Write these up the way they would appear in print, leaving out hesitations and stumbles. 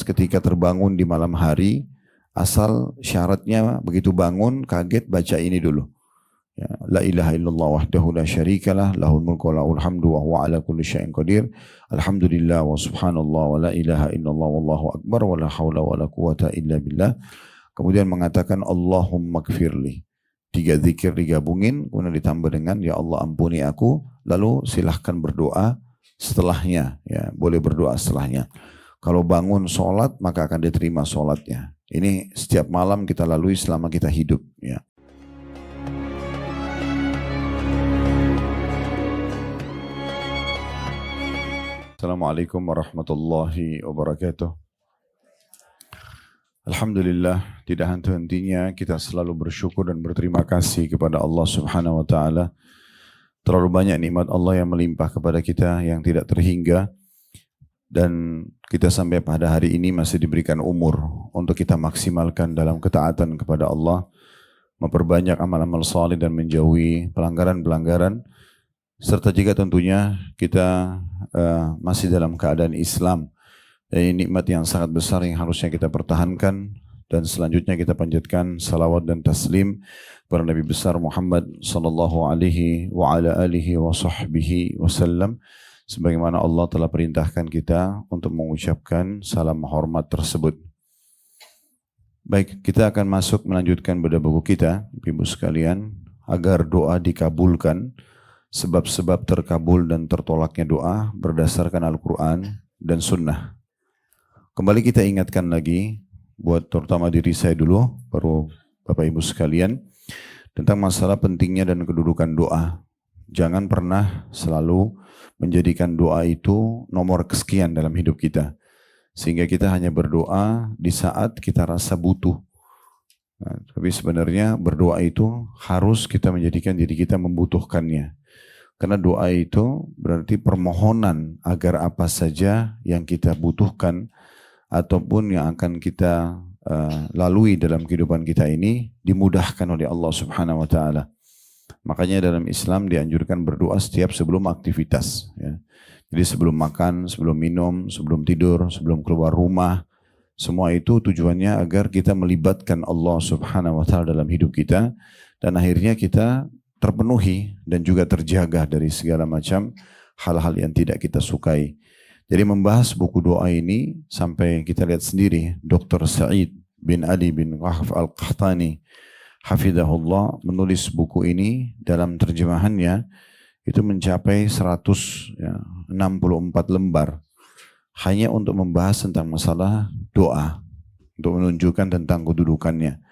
ketika terbangun di malam hari, asal syaratnya begitu bangun kaget baca ini dulu. Ya, la ilaha illallah wahdahu la syarikalah lahul mulku wa lahul hamdu wa huwa ala kulli syai'in qadir. Alhamdulillah wa subhanallah wa la ilaha illallah wallahu akbar wa la haula wa la quwata illa billah. Kemudian mengatakan Allahumma gfirli. 3 zikir digabungin, kemudian ditambah dengan ya Allah ampuni aku, lalu silahkan berdoa setelahnya, ya boleh berdoa setelahnya. Kalau bangun sholat maka akan diterima sholatnya. Ini setiap malam kita lalui selama kita hidup, ya. Assalamualaikum warahmatullahi wabarakatuh. Alhamdulillah, tidak henti-hentinya kita selalu bersyukur dan berterima kasih kepada Allah Subhanahu wa taala. Terlalu banyak nikmat Allah yang melimpah kepada kita yang tidak terhingga, dan kita sampai pada hari ini masih diberikan umur untuk kita maksimalkan dalam ketaatan kepada Allah, memperbanyak amal-amal saleh dan menjauhi pelanggaran-pelanggaran, serta jika tentunya kita masih dalam keadaan Islam. Dan ini nikmat yang sangat besar yang harusnya kita pertahankan. Dan selanjutnya kita panjatkan salawat dan taslim kepada Nabi besar Muhammad sallallahu alaihi wa ala alihi wa sahbihi wasallam, sebagaimana Allah telah perintahkan kita untuk mengucapkan salam hormat tersebut. Baik, kita akan masuk melanjutkan pada buku kita, Ibu sekalian, agar doa dikabulkan. Sebab-sebab terkabul dan tertolaknya doa berdasarkan Al-Quran dan Sunnah. Kembali kita ingatkan lagi, buat terutama diri saya dulu, baru Bapak Ibu sekalian, tentang masalah pentingnya dan kedudukan doa. Jangan pernah selalu menjadikan doa itu nomor kesekian dalam hidup kita. Sehingga kita hanya berdoa di saat kita rasa butuh. Nah, tapi sebenarnya berdoa itu harus kita menjadikan diri kita membutuhkannya. Karena doa itu berarti permohonan agar apa saja yang kita butuhkan ataupun yang akan kita lalui dalam kehidupan kita ini dimudahkan oleh Allah Subhanahu wa taala. Makanya dalam Islam dianjurkan berdoa setiap sebelum aktivitas, ya. Jadi sebelum makan, sebelum minum, sebelum tidur, sebelum keluar rumah, semua itu tujuannya agar kita melibatkan Allah Subhanahu wa taala dalam hidup kita, dan akhirnya kita terpenuhi dan juga terjaga dari segala macam hal-hal yang tidak kita sukai. Jadi membahas buku doa ini sampai kita lihat sendiri Dr. Sa'id bin Ali bin Wahf Al-Qahtani hafidhahullah menulis buku ini, dalam terjemahannya itu mencapai 164 lembar hanya untuk membahas tentang masalah doa, untuk menunjukkan tentang kedudukannya.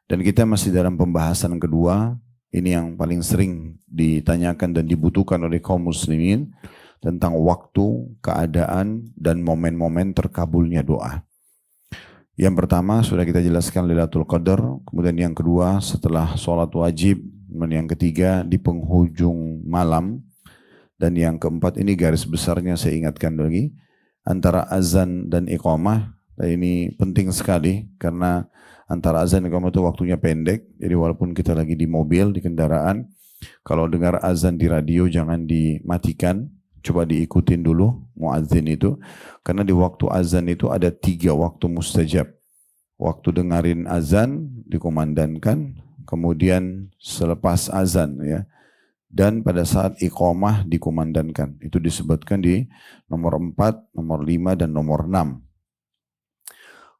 Dan kita masih dalam pembahasan kedua. Ini yang paling sering ditanyakan dan dibutuhkan oleh kaum muslimin, tentang waktu, keadaan, dan momen-momen terkabulnya doa. Yang pertama sudah kita jelaskan Lailatul Qadar, kemudian yang kedua setelah sholat wajib, kemudian yang ketiga di penghujung malam, dan yang keempat ini garis besarnya saya ingatkan lagi, antara azan dan iqamah. Dan ini penting sekali karena antara azan dan iqamah itu waktunya pendek. Jadi walaupun kita lagi di mobil, di kendaraan, kalau dengar azan di radio jangan dimatikan, coba diikutin dulu muadzin itu. Karena di waktu azan itu ada 3 waktu mustajab. Waktu dengarin azan dikumandangkan, kemudian selepas azan, ya, dan pada saat iqamah dikumandangkan. Itu disebutkan di nomor 4, nomor 5, dan nomor 6.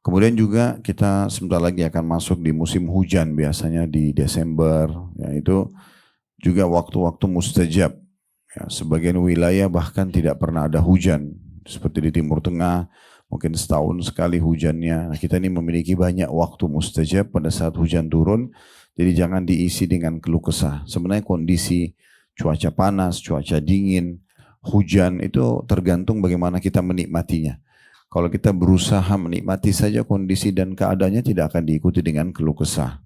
Kemudian juga kita sebentar lagi akan masuk di musim hujan, biasanya di Desember, ya, itu juga waktu-waktu mustajab. Ya, sebagian wilayah bahkan tidak pernah ada hujan, seperti di Timur Tengah, mungkin setahun sekali hujannya. Nah, kita ini memiliki banyak waktu mustajab pada saat hujan turun, jadi jangan diisi dengan keluh kesah. Sebenarnya kondisi cuaca panas, cuaca dingin, hujan itu tergantung bagaimana kita menikmatinya. Kalau kita berusaha menikmati saja kondisi dan keadaannya, tidak akan diikuti dengan keluh kesah.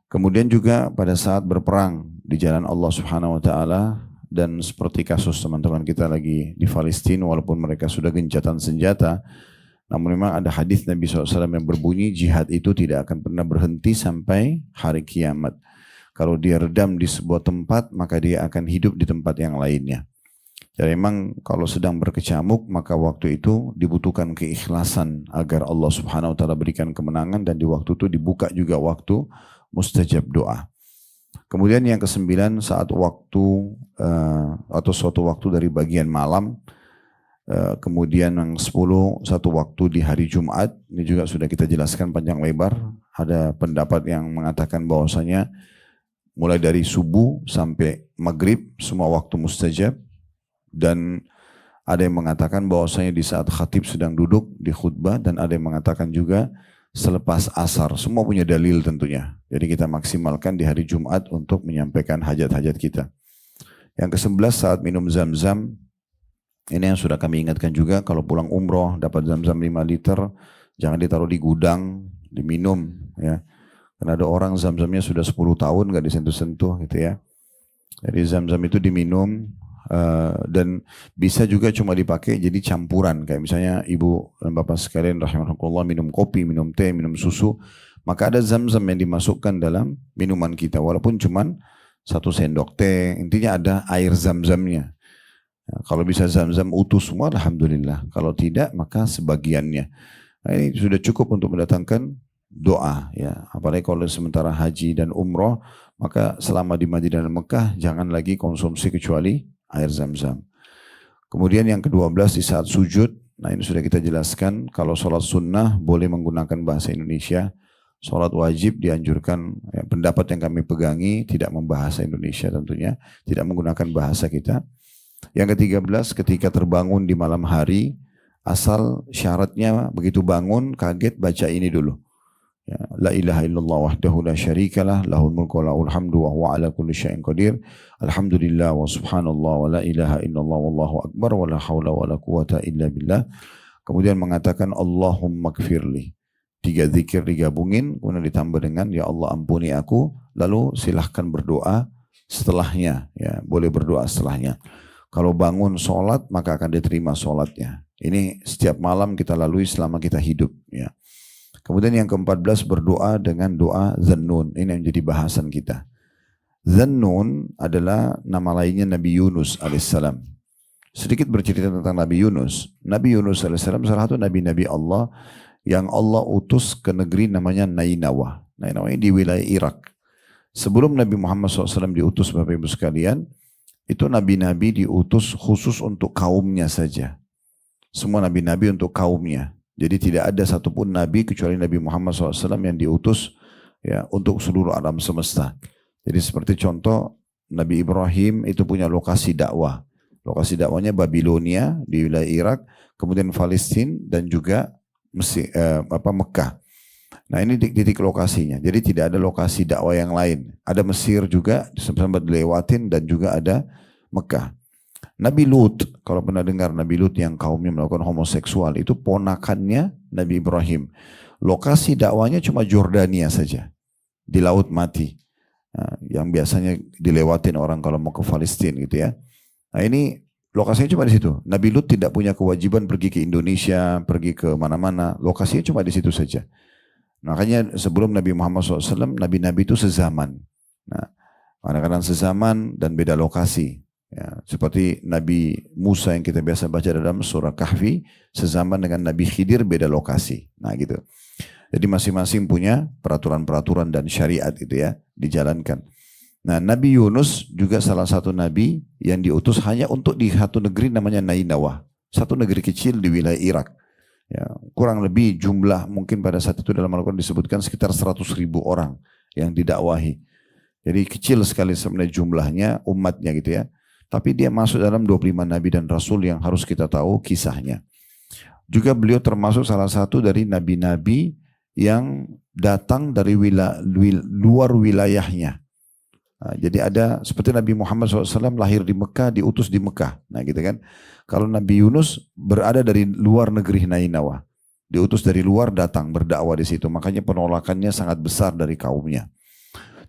Kemudian juga pada saat berperang di jalan Allah Subhanahu wa taala, dan seperti kasus teman-teman kita lagi di Palestina, walaupun mereka sudah gencatan senjata, namun memang ada hadis Nabi SAW yang berbunyi jihad itu tidak akan pernah berhenti sampai hari kiamat. Kalau dia redam di sebuah tempat, maka dia akan hidup di tempat yang lainnya. Dan memang kalau sedang berkecamuk maka waktu itu dibutuhkan keikhlasan agar Allah Subhanahu wa taala berikan kemenangan, dan di waktu itu dibuka juga waktu mustajab doa. Kemudian yang kesembilan, saat waktu atau suatu waktu dari bagian malam. Kemudian yang 10, satu waktu di hari Jumat. Ini juga sudah kita jelaskan panjang lebar. Ada pendapat yang mengatakan bahwasanya mulai dari subuh sampai maghrib semua waktu mustajab. Dan ada yang mengatakan bahwasanya di saat khatib sedang duduk di khutbah, dan ada yang mengatakan juga selepas asar. Semua punya dalil tentunya. Jadi kita maksimalkan di hari Jumat untuk menyampaikan hajat-hajat kita. Yang ke-11, saat minum zam-zam. Ini yang sudah kami ingatkan juga, kalau pulang umroh dapat zam-zam 5 liter, jangan ditaruh di gudang, diminum ya. Karena ada orang zam-zamnya sudah 10 tahun nggak disentuh-sentuh gitu ya. Jadi zam-zam itu diminum, dan bisa juga cuma dipakai jadi campuran. Kayak misalnya ibu dan bapak sekalian rahimahullah minum kopi, minum teh, minum susu, maka ada zam-zam yang dimasukkan dalam minuman kita. Walaupun cuma 1 sendok teh, intinya ada air zam-zamnya. Kalau bisa zam-zam utuh semua, alhamdulillah. Kalau tidak, maka sebagiannya. Nah, ini sudah cukup untuk mendatangkan doa. Ya. Apalagi kalau sementara haji dan umroh, maka selama di Madinah dan Mekah, jangan lagi konsumsi kecuali air zam-zam. Kemudian yang ke-12, di saat sujud. Nah ini sudah kita jelaskan, kalau sholat sunnah boleh menggunakan bahasa Indonesia. Sholat wajib dianjurkan, ya, pendapat yang kami pegangi, tidak membahasa Indonesia tentunya. Tidak menggunakan bahasa kita. Yang ke-13, ketika terbangun di malam hari, asal syaratnya begitu bangun kaget baca ini dulu. Ya, la ilaha illallah wahdahu la syarikalah, lahul mulku wa lahul hamdu wa huwa ala kulli syai'in qadir. Alhamdulillah wa subhanallah wa la ilaha illallah wallahu akbar wa la haula wa la quwata illa billah. Kemudian mengatakan Allahumma gfirli. 3 zikir digabungin, kemudian ditambah dengan ya Allah ampuni aku, lalu silahkan berdoa setelahnya. Ya, boleh berdoa setelahnya. Kalau bangun sholat maka akan diterima sholatnya. Ini setiap malam kita lalui selama kita hidup. Ya. Kemudian yang ke-14, berdoa dengan doa Zannun. Ini yang menjadi bahasan kita. Zannun adalah nama lainnya Nabi Yunus alaihissalam. Sedikit bercerita tentang Nabi Yunus. Nabi Yunus alaihissalam salah satu nabi-nabi Allah yang Allah utus ke negeri namanya Nainawa. Nainawa ini di wilayah Irak. Sebelum Nabi Muhammad SAW diutus, Bapak Ibu sekalian, itu nabi-nabi diutus khusus untuk kaumnya saja. Semua nabi-nabi untuk kaumnya. Jadi tidak ada satupun nabi kecuali Nabi Muhammad SAW yang diutus ya untuk seluruh alam semesta. Jadi seperti contoh Nabi Ibrahim itu punya lokasi dakwah. Lokasi dakwahnya Babilonia di wilayah Irak, kemudian Palestina dan juga Mekah. Nah ini titik lokasinya. Jadi tidak ada lokasi dakwah yang lain. Ada Mesir juga sempat dilewatin, dan juga ada Mekah. Nabi Lut, kalau pernah dengar Nabi Lut yang kaumnya melakukan homoseksual, itu ponakannya Nabi Ibrahim. Lokasi dakwanya cuma Jordania saja, di Laut Mati. Nah, yang biasanya dilewatin orang kalau mau ke Palestina gitu ya. Nah ini lokasinya cuma di situ. Nabi Lut tidak punya kewajiban pergi ke Indonesia, pergi ke mana-mana. Lokasinya cuma di situ saja. Makanya sebelum Nabi Muhammad SAW, nabi-nabi itu sezaman. Nah, kadang-kadang sezaman dan beda lokasi. Ya, seperti Nabi Musa yang kita biasa baca dalam surah Kahfi, sezaman dengan Nabi Khidir, beda lokasi. Nah gitu. Jadi masing-masing punya peraturan-peraturan dan syariat itu ya, dijalankan. Nah Nabi Yunus juga salah satu nabi yang diutus hanya untuk di satu negeri namanya Nainawa. Satu negeri kecil di wilayah Irak. Ya, kurang lebih jumlah mungkin pada saat itu dalam Al-Quran disebutkan sekitar 100.000 orang yang didakwahi. Jadi kecil sekali sebenarnya jumlahnya umatnya gitu ya. Tapi dia masuk dalam 25 nabi dan rasul yang harus kita tahu kisahnya. Juga beliau termasuk salah satu dari nabi-nabi yang datang dari luar wilayahnya. Nah, jadi ada seperti Nabi Muhammad SAW lahir di Mekah, diutus di Mekah. Nah gitu kan. Kalau Nabi Yunus berada dari luar negeri Nainawa. Diutus dari luar datang berdakwah di situ. Makanya penolakannya sangat besar dari kaumnya.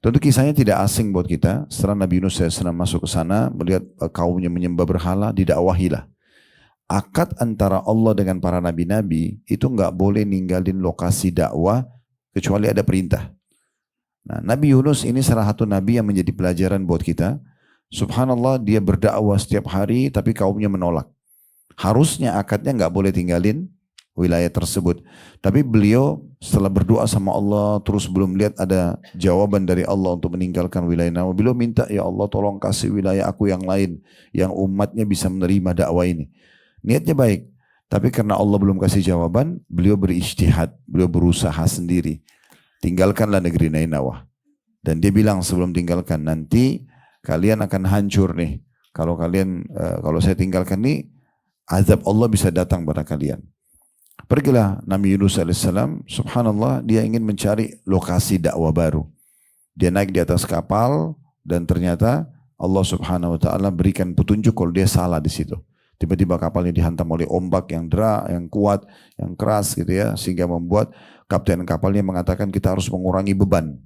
Tentu kisahnya tidak asing buat kita. Setelah Nabi Yunus SAW masuk ke sana, melihat kaumnya menyembah berhala, didakwahilah. Akad antara Allah dengan para nabi-nabi itu nggak boleh ninggalin lokasi dakwah kecuali ada perintah. Nah, Nabi Yunus ini salah satu nabi yang menjadi pelajaran buat kita. Subhanallah, dia berdakwah setiap hari tapi kaumnya menolak. Harusnya akadnya nggak boleh tinggalin wilayah tersebut. Tapi beliau setelah berdoa sama Allah terus belum lihat ada jawaban dari Allah untuk meninggalkan wilayah Nawawi. Beliau minta, ya Allah tolong kasih wilayah aku yang lain yang umatnya bisa menerima dakwah ini. Niatnya baik. Tapi karena Allah belum kasih jawaban, beliau berijtihad, beliau berusaha sendiri. Tinggalkanlah negeri Nainawah. Dan dia bilang sebelum tinggalkan, nanti kalian akan hancur nih. Kalau saya tinggalkan nih, azab Allah bisa datang pada kalian. Pergilah Nabi Yunus alaihissalam, subhanallah, dia ingin mencari lokasi dakwah baru. Dia naik di atas kapal dan ternyata Allah subhanahu wa ta'ala berikan petunjuk kalau dia salah di situ. Tiba-tiba kapalnya dihantam oleh ombak yang yang kuat, yang keras gitu ya, sehingga membuat kapten kapalnya mengatakan kita harus mengurangi beban.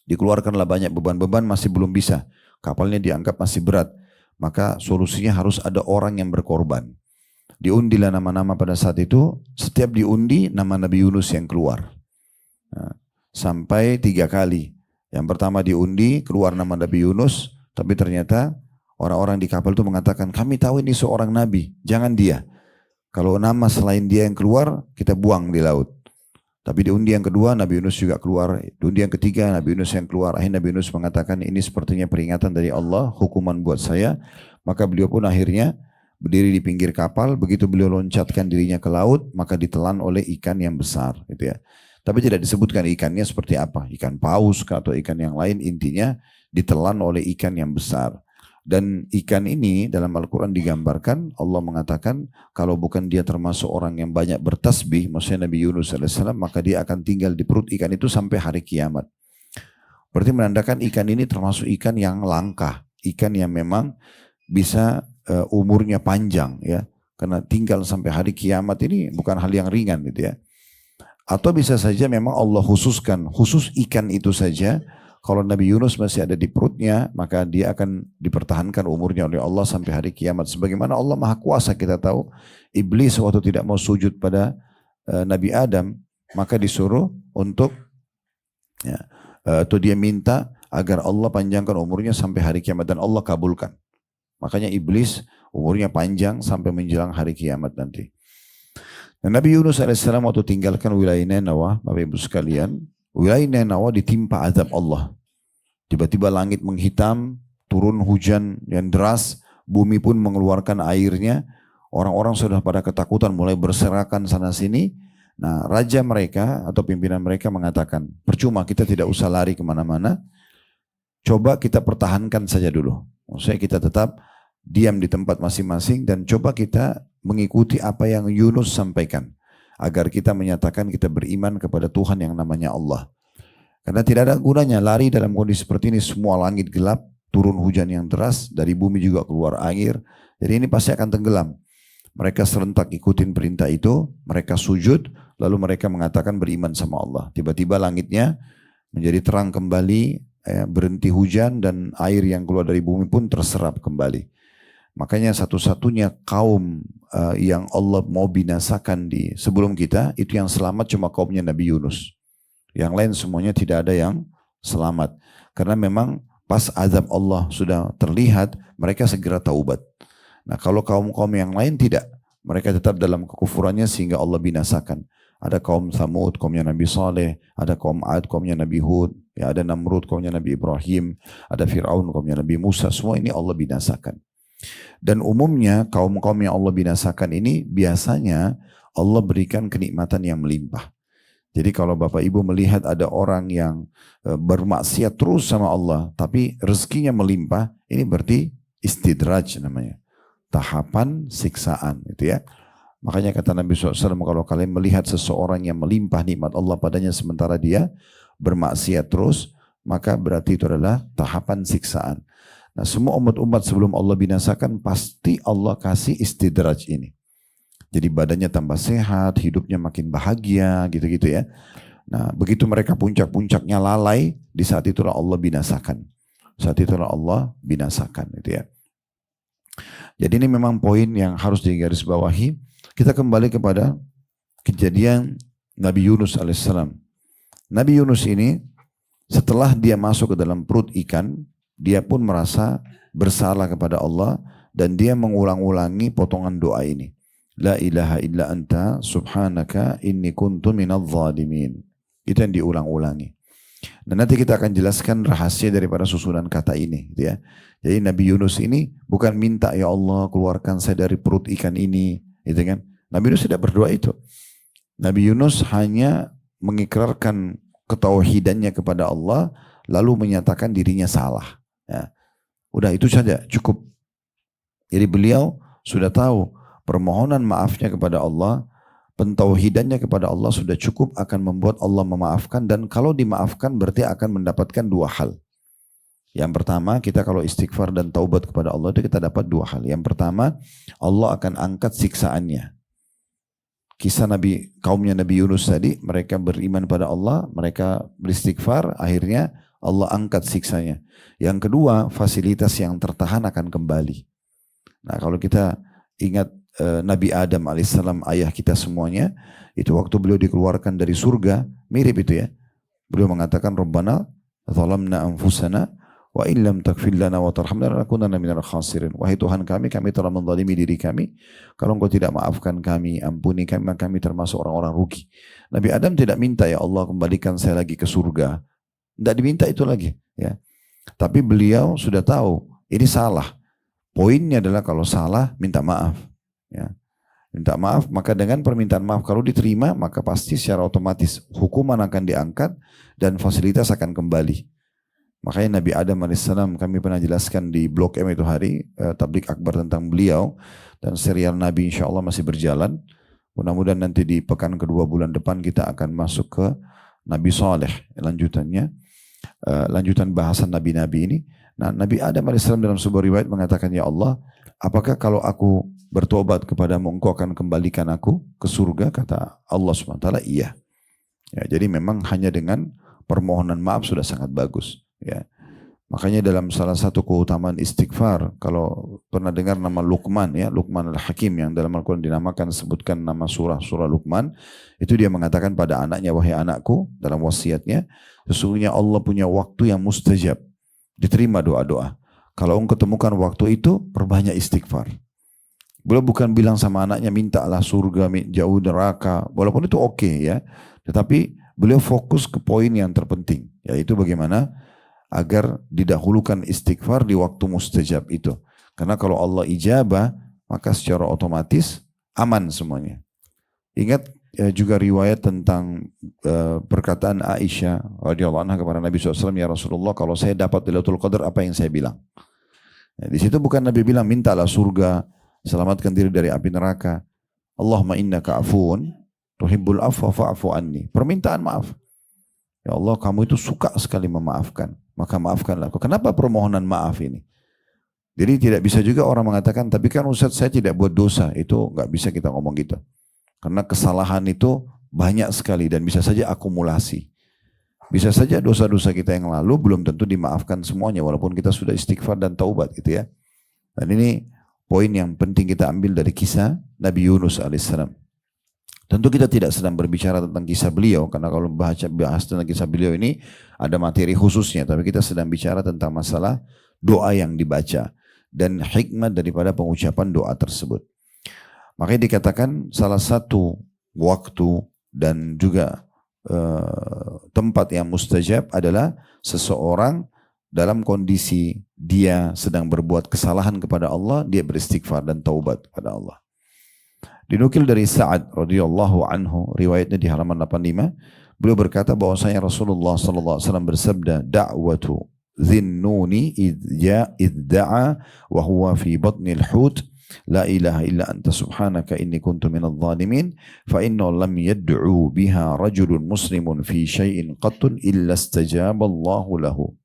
Dikeluarkanlah banyak beban masih belum bisa. Kapalnya dianggap masih berat. Maka solusinya harus ada orang yang berkorban. Diundilah nama-nama pada saat itu, setiap diundi nama Nabi Yunus yang keluar. Nah, sampai 3 kali. Yang pertama diundi, keluar nama Nabi Yunus, tapi ternyata orang-orang di kapal itu mengatakan, kami tahu ini seorang Nabi, jangan dia. Kalau nama selain dia yang keluar, kita buang di laut. Tapi di undi yang kedua, Nabi Yunus juga keluar. Di undi yang ketiga, Nabi Yunus yang keluar. Akhirnya Nabi Yunus mengatakan, ini sepertinya peringatan dari Allah, hukuman buat saya. Maka beliau pun akhirnya berdiri di pinggir kapal. Begitu beliau loncatkan dirinya ke laut, maka ditelan oleh ikan yang besar. Gitu ya. Tapi tidak disebutkan ikannya seperti apa. Ikan paus atau ikan yang lain, intinya ditelan oleh ikan yang besar. Dan ikan ini dalam Al-Quran digambarkan, Allah mengatakan kalau bukan dia termasuk orang yang banyak bertasbih, maksudnya Nabi Yunus AS, maka dia akan tinggal di perut ikan itu sampai hari kiamat. Berarti menandakan ikan ini termasuk ikan yang langka, ikan yang memang bisa umurnya panjang ya, karena tinggal sampai hari kiamat ini bukan hal yang ringan gitu ya. Atau bisa saja memang Allah khususkan, khusus ikan itu saja. Kalau Nabi Yunus masih ada di perutnya, maka dia akan dipertahankan umurnya oleh Allah sampai hari kiamat. Sebagaimana Allah Maha Kuasa, kita tahu, iblis waktu tidak mau sujud pada Nabi Adam, maka disuruh untuk, ya, atau dia minta agar Allah panjangkan umurnya sampai hari kiamat, dan Allah kabulkan. Makanya iblis umurnya panjang sampai menjelang hari kiamat nanti. Dan Nabi Yunus alaihissalam waktu tinggalkan wilayah Ninawah, Bapak Ibu sekalian, wilayah Ninawah ditimpa azab Allah. Tiba-tiba langit menghitam, turun hujan yang deras, bumi pun mengeluarkan airnya. Orang-orang sudah pada ketakutan, mulai berserakan sana sini. Nah, raja mereka atau pimpinan mereka mengatakan, percuma kita tidak usah lari kemana-mana, coba kita pertahankan saja dulu. Maksudnya kita tetap diam di tempat masing-masing dan coba kita mengikuti apa yang Yunus sampaikan. Agar kita menyatakan kita beriman kepada Tuhan yang namanya Allah. Karena tidak ada gunanya lari dalam kondisi seperti ini, semua langit gelap, turun hujan yang deras, dari bumi juga keluar air. Jadi ini pasti akan tenggelam. Mereka serentak ikutin perintah itu, mereka sujud, lalu mereka mengatakan beriman sama Allah. Tiba-tiba langitnya menjadi terang kembali, berhenti hujan, dan air yang keluar dari bumi pun terserap kembali. Makanya satu-satunya kaum yang Allah mau binasakan di sebelum kita, itu yang selamat cuma kaumnya Nabi Yunus. Yang lain semuanya tidak ada yang selamat. Karena memang pas azab Allah sudah terlihat, mereka segera taubat. Nah, kalau kaum-kaum yang lain tidak. Mereka tetap dalam kekufurannya sehingga Allah binasakan. Ada kaum Thamud, kaumnya Nabi Saleh. Ada kaum Ad, kaumnya Nabi Hud. Ya, ada Namrud, kaumnya Nabi Ibrahim. Ada Fir'aun, kaumnya Nabi Musa. Semua ini Allah binasakan. Dan umumnya kaum-kaum yang Allah binasakan ini biasanya Allah berikan kenikmatan yang melimpah. Jadi kalau Bapak Ibu melihat ada orang yang bermaksiat terus sama Allah, tapi rezekinya melimpah, ini berarti istidraj namanya. Tahapan siksaan gitu ya. Makanya kata Nabi SAW, kalau kalian melihat seseorang yang melimpah nikmat Allah padanya sementara dia bermaksiat terus, maka berarti itu adalah tahapan siksaan. Nah, semua umat-umat sebelum Allah binasakan pasti Allah kasih istidraj ini. Jadi badannya tambah sehat, hidupnya makin bahagia, gitu-gitu ya. Nah, begitu mereka puncak-puncaknya lalai, di saat itulah Allah binasakan. Saat itulah Allah binasakan, gitu ya. Jadi ini memang poin yang harus digarisbawahi. Kita kembali kepada kejadian Nabi Yunus alaihissalam. Nabi Yunus ini setelah dia masuk ke dalam perut ikan, dia pun merasa bersalah kepada Allah dan dia mengulang-ulangi potongan doa ini. La ilaha illa anta subhanaka inni kuntu minadh dhalimin. Itu yang diulang-ulangi. Dan nanti kita akan jelaskan rahasia daripada susunan kata ini, gitu ya. Jadi Nabi Yunus ini bukan minta ya Allah keluarkan saya dari perut ikan ini, gitu kan. Nabi Yunus tidak berdoa itu. Nabi Yunus hanya mengikrarkan ketauhidannya kepada Allah lalu menyatakan dirinya salah. Ya. Udah itu saja cukup. Jadi beliau sudah tahu permohonan maafnya kepada Allah, pentauhidannya kepada Allah sudah cukup akan membuat Allah memaafkan, dan kalau dimaafkan berarti akan mendapatkan dua hal. Yang pertama, kita kalau istighfar dan taubat kepada Allah itu kita dapat dua hal. Yang pertama, Allah akan angkat siksaannya. Kisah kaumnya Nabi Yunus tadi, mereka beriman pada Allah, mereka beristighfar, akhirnya Allah angkat siksanya. Yang kedua, fasilitas yang tertahan akan kembali. Nah, kalau kita ingat Nabi Adam alaihissalam, ayah kita semuanya, itu waktu beliau dikeluarkan dari surga, mirip itu ya. Beliau mengatakan, Rabbana zalamna anfusana wa illam taghfir lana wa tarhamna lanakunanna minal khasirin. Wahai Tuhan kami telah menzalimi diri kami. Kalau Engkau tidak maafkan kami, ampuni kami, maka kami termasuk orang-orang rugi. Nabi Adam tidak minta ya Allah kembalikan saya lagi ke surga. Tidak diminta itu lagi, ya. Tapi beliau sudah tahu ini salah. Poinnya adalah kalau salah minta maaf. Ya. Minta maaf, maka dengan permintaan maaf kalau diterima maka pasti secara otomatis hukuman akan diangkat dan fasilitas akan kembali. Makanya Nabi Adam alaihissalam, kami pernah jelaskan di Blok M itu hari tablik akbar tentang beliau, dan serial Nabi insya Allah masih berjalan. Mudah-mudahan nanti di pekan kedua bulan depan kita akan masuk ke Nabi Saleh lanjutannya, lanjutan bahasan Nabi-Nabi ini. Nah, Nabi Adam alaihissalam dalam sebuah riwayat mengatakan, ya Allah, apakah kalau aku bertobat kepadamu engkau akan kembalikan aku ke surga? Kata Allah SWT, iya. Ya, jadi memang hanya dengan permohonan maaf sudah sangat bagus. Ya. Makanya dalam salah satu keutamaan istighfar, kalau pernah dengar nama Luqman, ya, Luqman al-Hakim yang dalam Al-Quran dinamakan, sebutkan nama surah Luqman, itu dia mengatakan pada anaknya, wahai anakku, dalam wasiatnya, sesungguhnya Allah punya waktu yang mustajab, diterima doa-doa. Kalau engkau temukan waktu itu, perbanyak istighfar. Beliau bukan bilang sama anaknya, mintalah surga, jauh neraka, walaupun itu oke, ya. Tetapi beliau fokus ke poin yang terpenting, yaitu bagaimana agar didahulukan istighfar di waktu mustajab itu. Karena kalau Allah ijabah, maka secara otomatis aman semuanya. Ingat juga riwayat tentang perkataan Aisyah radhiyallahu anha kepada Nabi SAW, ya Rasulullah, kalau saya dapat Lailatul Qadar, apa yang saya bilang? Nah, di situ bukan Nabi bilang, mintalah surga, selamatkan diri dari api neraka. Allahumma innaka afuun, tuhibbul afwa fa'fu anni. Permintaan maaf. Ya Allah, kamu itu suka sekali memaafkan, maka maafkanlah aku. Kenapa permohonan maaf ini? Jadi tidak bisa juga orang mengatakan, tapi kan Ustaz saya tidak buat dosa. Itu nggak bisa kita ngomong gitu. Karena kesalahan itu banyak sekali dan bisa saja akumulasi. Bisa saja dosa-dosa kita yang lalu belum tentu dimaafkan semuanya, walaupun kita sudah istighfar dan taubat gitu ya. Dan ini poin yang penting kita ambil dari kisah Nabi Yunus alaihissalam. Tentu kita tidak sedang berbicara tentang kisah beliau, karena kalau bahas tentang kisah beliau ini ada materi khususnya, tapi kita sedang bicara tentang masalah doa yang dibaca dan hikmah daripada pengucapan doa tersebut. Makanya dikatakan salah satu waktu dan juga tempat yang mustajab adalah seseorang dalam kondisi dia sedang berbuat kesalahan kepada Allah, dia beristighfar dan taubat kepada Allah. Dinukil dari Sa'ad radhiyallahu anhu, riwayatnya di halaman 85, beliau berkata bahwasanya Rasulullah sallallahu alaihi wasallam bersabda, da'watu dhinnuni idda'a wa huwa fi batnil hut, la ilaha illa anta subhanaka inni kuntu minadh dhalimin, fa inna lam yad'u biha rajulun muslimun fi syai'in qattun illa istajaba Allahu lahu.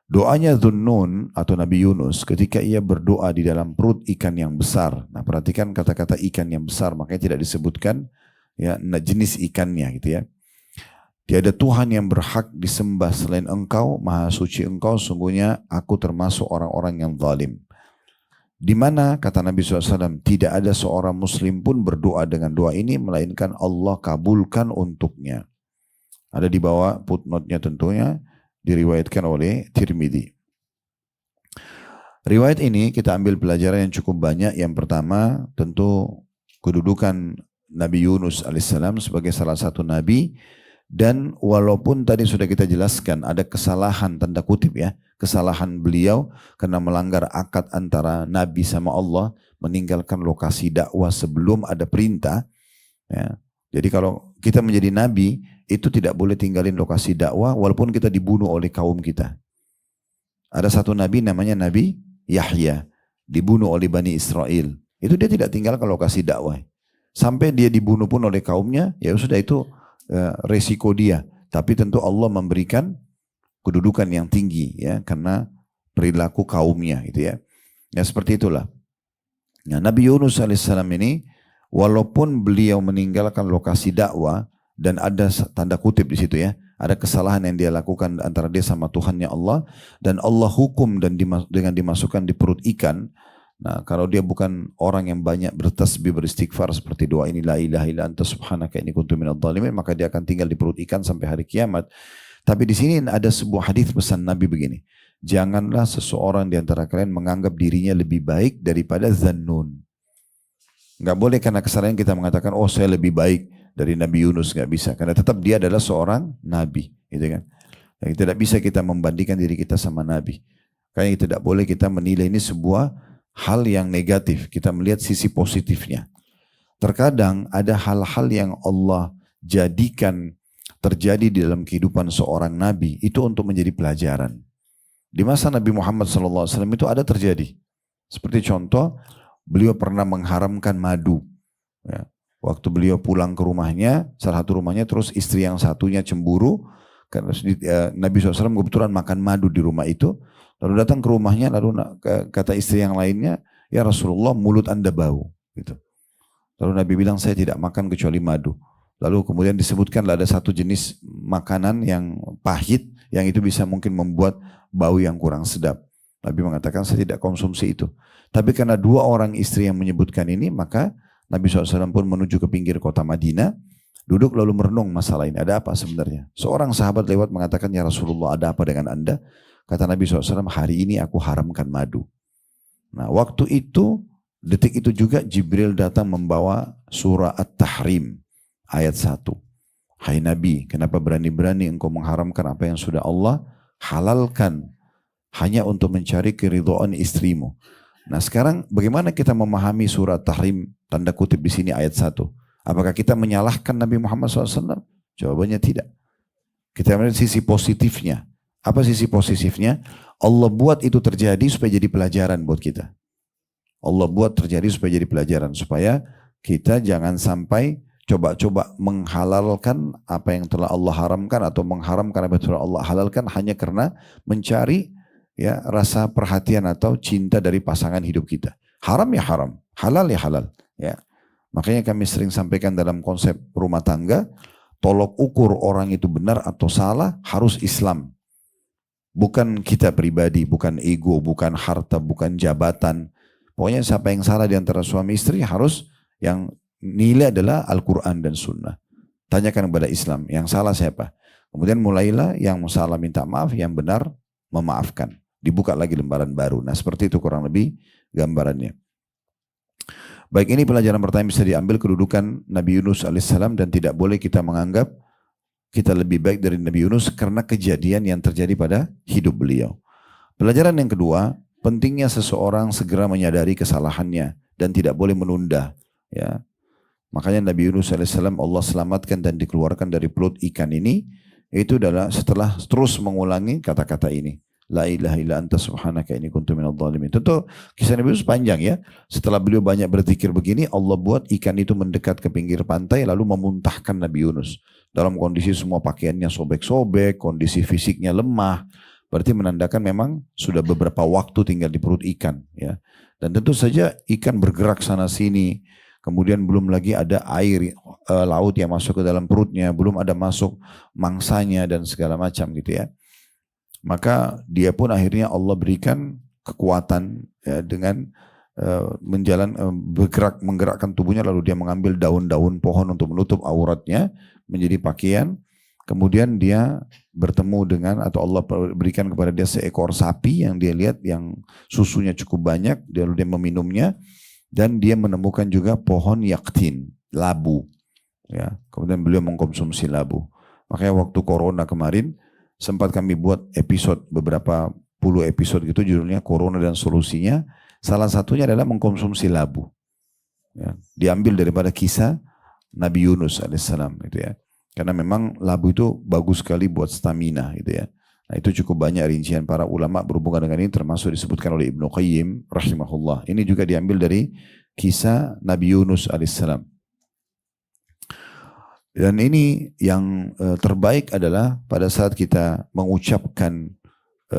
Doanya Dhunnun atau Nabi Yunus ketika ia berdoa di dalam perut ikan yang besar. Nah, perhatikan kata-kata ikan yang besar, makanya tidak disebutkan ya jenis ikannya gitu ya. Tiada Tuhan yang berhak disembah selain Engkau, Maha Suci Engkau, sungguhnya aku termasuk orang-orang yang zalim. Di mana kata Nabi SAW, tidak ada seorang muslim pun berdoa dengan doa ini melainkan Allah kabulkan untuknya. Ada di bawah footnote-nya tentunya, diriwayatkan oleh Tirmidzi. Riwayat ini kita ambil pelajaran yang cukup banyak. Yang pertama tentu kedudukan Nabi Yunus alaihissalam sebagai salah satu nabi, dan walaupun tadi sudah kita jelaskan ada kesalahan tanda kutip ya, kesalahan beliau karena melanggar akad antara nabi sama Allah, meninggalkan lokasi dakwah sebelum ada perintah ya. Jadi kalau kita menjadi nabi itu tidak boleh tinggalin lokasi dakwah walaupun kita dibunuh oleh kaum kita. Ada satu nabi namanya Nabi Yahya, dibunuh oleh Bani Israel. Itu dia tidak tinggal ke lokasi dakwah. Sampai dia dibunuh pun oleh kaumnya, ya sudah itu resiko dia. Tapi tentu Allah memberikan kedudukan yang tinggi ya karena perilaku kaumnya gitu ya. Ya seperti itulah. Nah, Nabi Yunus alaihissalam ini walaupun beliau meninggalkan lokasi dakwah dan ada tanda kutip di situ ya, ada kesalahan yang dia lakukan antara dia sama Tuhannya Allah, dan Allah hukum dan dengan dimasukkan di perut ikan. Nah, kalau dia bukan orang yang banyak bertasbih beristighfar seperti doa ini la ilaha illa anta subhanaka inni kuntu minadh dhalimin, maka dia akan tinggal di perut ikan sampai hari kiamat. Tapi di sini ada sebuah hadis pesan Nabi begini. Janganlah seseorang di antara kalian menganggap dirinya lebih baik daripada Zannun. Enggak boleh karena kesalahan kita mengatakan oh saya lebih baik dari Nabi Yunus, nggak bisa, karena tetap dia adalah seorang nabi, gitu kan? Dan tidak bisa kita membandingkan diri kita sama nabi. Karena tidak boleh kita menilai ini sebuah hal yang negatif. Kita melihat sisi positifnya. Terkadang ada hal-hal yang Allah jadikan terjadi di dalam kehidupan seorang nabi itu untuk menjadi pelajaran. Di masa Nabi Muhammad SAW itu ada terjadi. Seperti contoh, beliau pernah mengharamkan madu. Ya. Waktu beliau pulang ke rumahnya, salah satu rumahnya, terus istri yang satunya cemburu karena Nabi SAW kebetulan makan madu di rumah itu, lalu datang ke rumahnya, lalu kata istri yang lainnya, ya Rasulullah mulut anda bau, gitu. Lalu Nabi bilang saya tidak makan kecuali madu. Lalu kemudian disebutkanlah ada satu jenis makanan yang pahit, yang itu bisa mungkin membuat bau yang kurang sedap. Nabi mengatakan saya tidak konsumsi itu. Tapi karena dua orang istri yang menyebutkan ini, maka Nabi SAW pun menuju ke pinggir kota Madinah, duduk lalu merenung masalah ini. Ada apa sebenarnya? Seorang sahabat lewat mengatakan, ya Rasulullah ada apa dengan anda? Kata Nabi SAW, hari ini aku haramkan madu. Nah waktu itu, detik itu juga Jibril datang membawa surah At-Tahrim, ayat 1. Hai Nabi, kenapa berani-berani engkau mengharamkan apa yang sudah Allah halalkan hanya untuk mencari keridhaan istrimu? Nah sekarang bagaimana kita memahami surat Tahrim tanda kutip di sini ayat 1? Apakah kita menyalahkan Nabi Muhammad SAW? Jawabannya tidak. Kita melihat sisi positifnya. Apa sisi positifnya? Allah buat itu terjadi supaya jadi pelajaran buat kita. Allah buat terjadi supaya jadi pelajaran. Supaya kita jangan sampai coba-coba menghalalkan apa yang telah Allah haramkan atau mengharamkan apa yang telah Allah halalkan hanya karena mencari ya rasa perhatian atau cinta dari pasangan hidup kita. Haram ya haram, halal ya halal. Ya, makanya kami sering sampaikan dalam konsep rumah tangga, tolok ukur orang itu benar atau salah harus Islam. Bukan kita pribadi, bukan ego, bukan harta, bukan jabatan. Pokoknya siapa yang salah di antara suami istri harus yang nilai adalah Al-Quran dan Sunnah. Tanyakan kepada Islam, yang salah siapa? Kemudian mulailah yang salah minta maaf, yang benar memaafkan. Dibuka lagi lembaran baru. Nah seperti itu kurang lebih gambarannya. Baik, ini pelajaran pertama bisa diambil kedudukan Nabi Yunus alaihissalam, dan tidak boleh kita menganggap kita lebih baik dari Nabi Yunus karena kejadian yang terjadi pada hidup beliau. Pelajaran yang kedua, pentingnya seseorang segera menyadari kesalahannya dan tidak boleh menunda. Ya, makanya Nabi Yunus alaihissalam Allah selamatkan dan dikeluarkan dari perut ikan ini, itu adalah setelah terus mengulangi kata-kata ini. La ilaha illa anta subhanaka inni kuntu minadh dhalimin. Tentu kisah Nabi Yunus panjang ya. Setelah beliau banyak berzikir begini, Allah buat ikan itu mendekat ke pinggir pantai lalu memuntahkan Nabi Yunus. Dalam kondisi semua pakaiannya sobek-sobek, kondisi fisiknya lemah. Berarti menandakan memang sudah beberapa waktu tinggal di perut ikan ya. Dan tentu saja ikan bergerak sana sini. Kemudian belum lagi ada air laut yang masuk ke dalam perutnya, belum ada masuk mangsanya dan segala macam gitu ya. Maka dia pun akhirnya Allah berikan kekuatan ya, dengan menggerakkan tubuhnya, lalu dia mengambil daun-daun pohon untuk menutup auratnya menjadi pakaian. kemudian dia bertemu dengan atau Allah berikan kepada dia seekor sapi yang dia lihat yang susunya cukup banyak, lalu dia meminumnya, dan dia menemukan juga pohon yaktin, labu. Ya, kemudian beliau mengkonsumsi labu. Makanya waktu corona kemarin sempat kami buat episode, beberapa puluh episode gitu, judulnya Corona dan Solusinya. Salah satunya adalah mengkonsumsi labu. Ya, diambil daripada kisah Nabi Yunus alaihissalam gitu ya. Karena memang labu itu bagus sekali buat stamina gitu ya. Nah itu cukup banyak rincian para ulama berhubungan dengan ini, termasuk disebutkan oleh Ibnu Qayyim rahimahullah. Ini juga diambil dari kisah Nabi Yunus alaihissalam. Dan ini yang terbaik adalah pada saat kita mengucapkan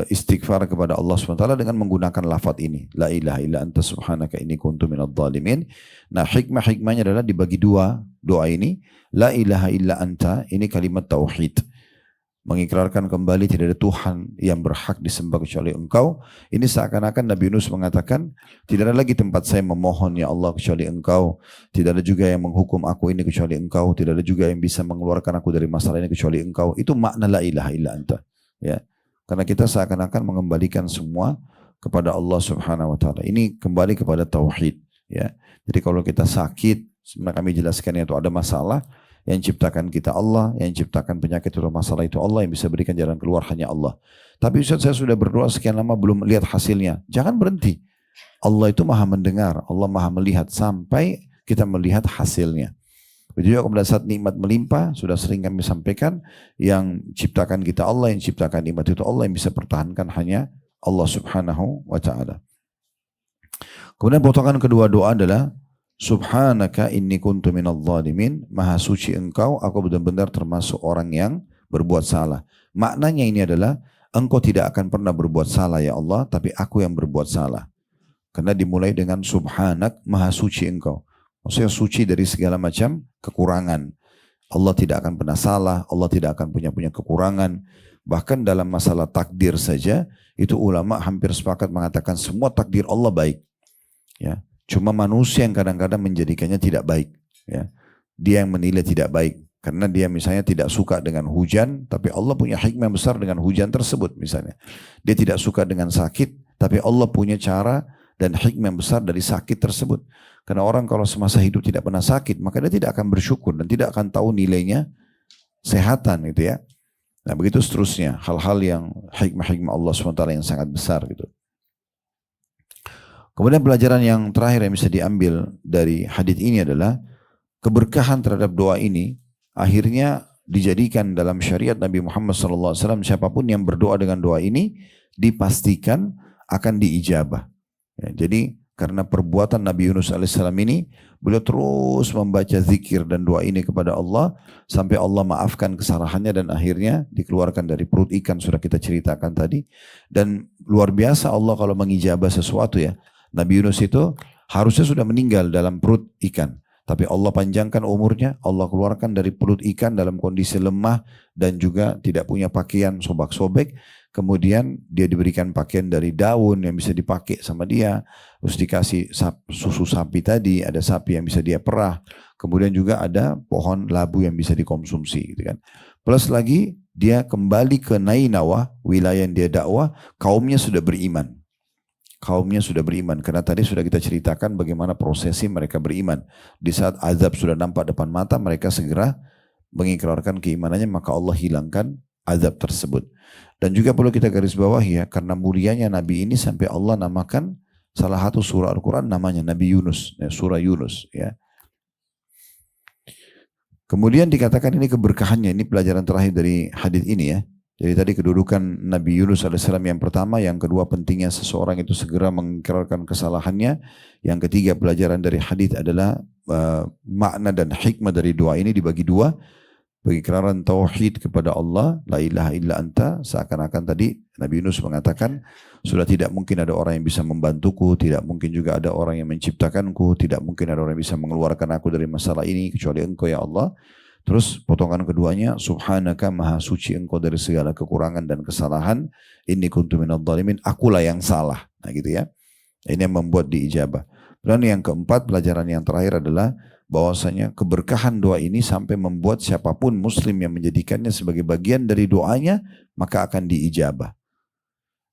istighfar kepada Allah SWT dengan menggunakan lafaz ini. La ilaha illa anta subhanaka inni kuntu minadh dhalimin. Nah hikmahnya adalah dibagi dua doa ini. La ilaha illa anta, ini kalimat tauhid. Mengikrarkan kembali tidak ada Tuhan yang berhak disembah kecuali Engkau. Ini seakan-akan Nabi Yunus mengatakan, tidak ada lagi tempat saya memohon ya Allah kecuali Engkau. Tidak ada juga yang menghukum aku ini kecuali Engkau. Tidak ada juga yang bisa mengeluarkan aku dari masalah ini kecuali Engkau. Itu makna la ilaha illa anta. Ya. Karena kita seakan-akan mengembalikan semua kepada Allah Subhanahu wa taala. Ini kembali kepada tauhid, ya. Jadi kalau kita sakit, sebenarnya kami jelaskan itu ada masalah, yang ciptakan kita Allah, yang ciptakan penyakit atau masalah itu Allah, yang bisa berikan jalan keluar hanya Allah. Tapi Ustaz, saya sudah berdoa sekian lama belum lihat hasilnya. Jangan berhenti. Allah itu Maha mendengar, Allah Maha melihat sampai kita melihat hasilnya. Begitu juga pada saat nikmat melimpah, sudah sering kami sampaikan, yang ciptakan kita Allah, yang ciptakan nikmat itu Allah, yang bisa pertahankan hanya Allah Subhanahu wa ta'ala. Kemudian potongan kedua doa adalah Subhanaka inni kuntu minadh dhalimin. Maha suci Engkau, aku benar-benar termasuk orang yang berbuat salah. Maknanya ini adalah Engkau tidak akan pernah berbuat salah ya Allah, tapi aku yang berbuat salah. Karena dimulai dengan Subhanak, Maha suci Engkau. Maksudnya suci dari segala macam kekurangan. Allah tidak akan pernah salah, Allah tidak akan punya kekurangan. Bahkan dalam masalah takdir saja, itu ulama hampir sepakat mengatakan semua takdir Allah baik. Ya, cuma manusia yang kadang-kadang menjadikannya tidak baik. Ya, dia yang menilai tidak baik. Karena dia misalnya tidak suka dengan hujan, tapi Allah punya hikmah besar dengan hujan tersebut misalnya. Dia tidak suka dengan sakit, tapi Allah punya cara dan hikmah besar dari sakit tersebut. Karena orang kalau semasa hidup tidak pernah sakit, maka dia tidak akan bersyukur dan tidak akan tahu nilainya sehatan gitu ya. Nah begitu seterusnya, hal-hal yang hikmah-hikmah Allah SWT yang sangat besar gitu. Kemudian pelajaran yang terakhir yang bisa diambil dari hadits ini adalah keberkahan terhadap doa ini akhirnya dijadikan dalam syariat Nabi Muhammad SAW, siapapun yang berdoa dengan doa ini dipastikan akan diijabah. Ya, jadi karena perbuatan Nabi Yunus alaihissalam ini, beliau terus membaca zikir dan doa ini kepada Allah sampai Allah maafkan kesalahannya dan akhirnya dikeluarkan dari perut ikan, sudah kita ceritakan tadi. Dan luar biasa Allah kalau mengijabah sesuatu ya. Nabi Yunus itu harusnya sudah meninggal dalam perut ikan, tapi Allah panjangkan umurnya, Allah keluarkan dari perut ikan dalam kondisi lemah dan juga tidak punya pakaian, sobak-sobek. Kemudian dia diberikan pakaian dari daun yang bisa dipakai sama dia. Terus dikasih susu sapi tadi, ada sapi yang bisa dia perah. Kemudian juga ada pohon labu yang bisa dikonsumsi gitu kan. Plus lagi dia kembali ke Nainawa, wilayah yang dia dakwah, kaumnya sudah beriman. Kaumnya sudah beriman. Karena tadi sudah kita ceritakan bagaimana prosesi mereka beriman. Di saat azab sudah nampak depan mata, mereka segera mengikrarkan keimanannya, maka Allah hilangkan azab tersebut. Dan juga perlu kita garis bawahi ya, karena mulianya Nabi ini sampai Allah namakan salah satu surah Al-Quran namanya Nabi Yunus, ya, surah Yunus. Ya. Kemudian dikatakan ini keberkahannya, ini pelajaran terakhir dari hadis ini ya. Jadi tadi kedudukan Nabi Yunus alaihissalam yang pertama, yang kedua pentingnya seseorang itu segera mengikrarkan kesalahannya. Yang ketiga pelajaran dari hadis adalah makna dan hikmah dari doa ini dibagi dua. Pengikraran tauhid kepada Allah, la ilaha illa anta, seakan-akan tadi Nabi Yunus mengatakan sudah tidak mungkin ada orang yang bisa membantuku, tidak mungkin juga ada orang yang menciptakanku, tidak mungkin ada orang yang bisa mengeluarkan aku dari masalah ini kecuali Engkau ya Allah. Terus potongan keduanya, Subhanaka, Maha suci Engkau dari segala kekurangan dan kesalahan, inni kuntu minadh dhalimin, akulah yang salah. Nah gitu ya. Ini yang membuat diijabah. Dan yang keempat, pelajaran yang terakhir adalah bahwasanya keberkahan doa ini sampai membuat siapapun muslim yang menjadikannya sebagai bagian dari doanya, maka akan diijabah.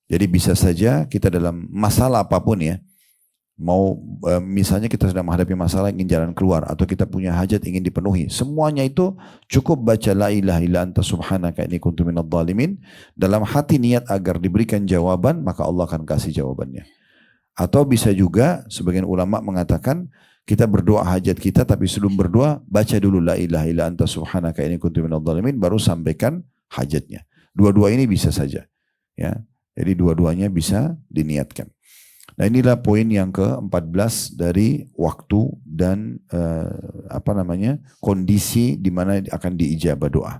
Jadi bisa saja kita dalam masalah apapun ya, mau misalnya kita sedang menghadapi masalah ingin jalan keluar, atau kita punya hajat ingin dipenuhi, semuanya itu cukup baca la ilaha illa anta subhanaka inni kuntu minadh dhalimin, dalam hati niat agar diberikan jawaban, maka Allah akan kasih jawabannya. Atau bisa juga sebagian ulama mengatakan kita berdoa hajat kita, tapi sebelum berdoa baca dulu la ilaha illa anta subhanaka inni kuntu minadh dhalimin, baru sampaikan hajatnya. Dua-dua ini bisa saja ya. Jadi dua-duanya bisa diniatkan. Nah, inilah poin yang ke-14 dari waktu dan kondisi di mana akan diijabah doa.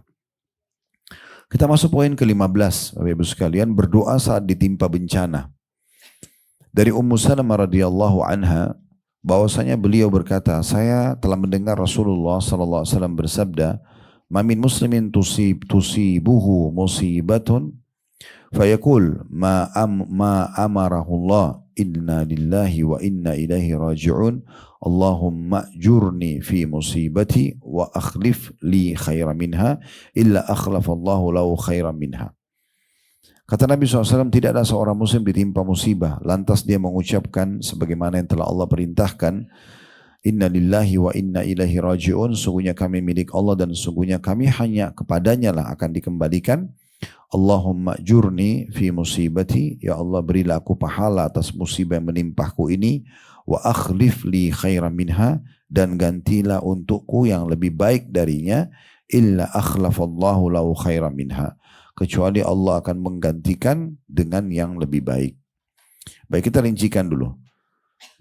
Kita masuk poin ke-15, Bapak Ibu sekalian, berdoa saat ditimpa bencana. Dari Ummu Salamah radhiyallahu anha, bahwasanya beliau berkata, saya telah mendengar Rasulullah sallallahu alaihi wasallam bersabda, "Ma min muslimin tusibuhu musibatun fayaqul ma amarahullah inna lillahi wa inna ilaihi raji'un Allahumma ajurni fi musibati wa akhlif li khairan minha illa akhlafallahu lahu khairan minha." Kata Nabi SAW, tidak ada seorang muslim ditimpa musibah lantas dia mengucapkan sebagaimana yang telah Allah perintahkan, inna lillahi wa inna ilaihi raji'un, sungguhnya kami milik Allah dan sungguhnya kami hanya kepadanya lah akan dikembalikan. Allahumma ajurni fi musibati, ya Allah berilah aku pahala atas musibah yang menimpahku ini, wa akhlif li khairan minha, dan gantilah untukku yang lebih baik darinya, illa akhlafallahu lahu khairan minha, kecuali Allah akan menggantikan dengan yang lebih baik. Baik, kita rincikan dulu.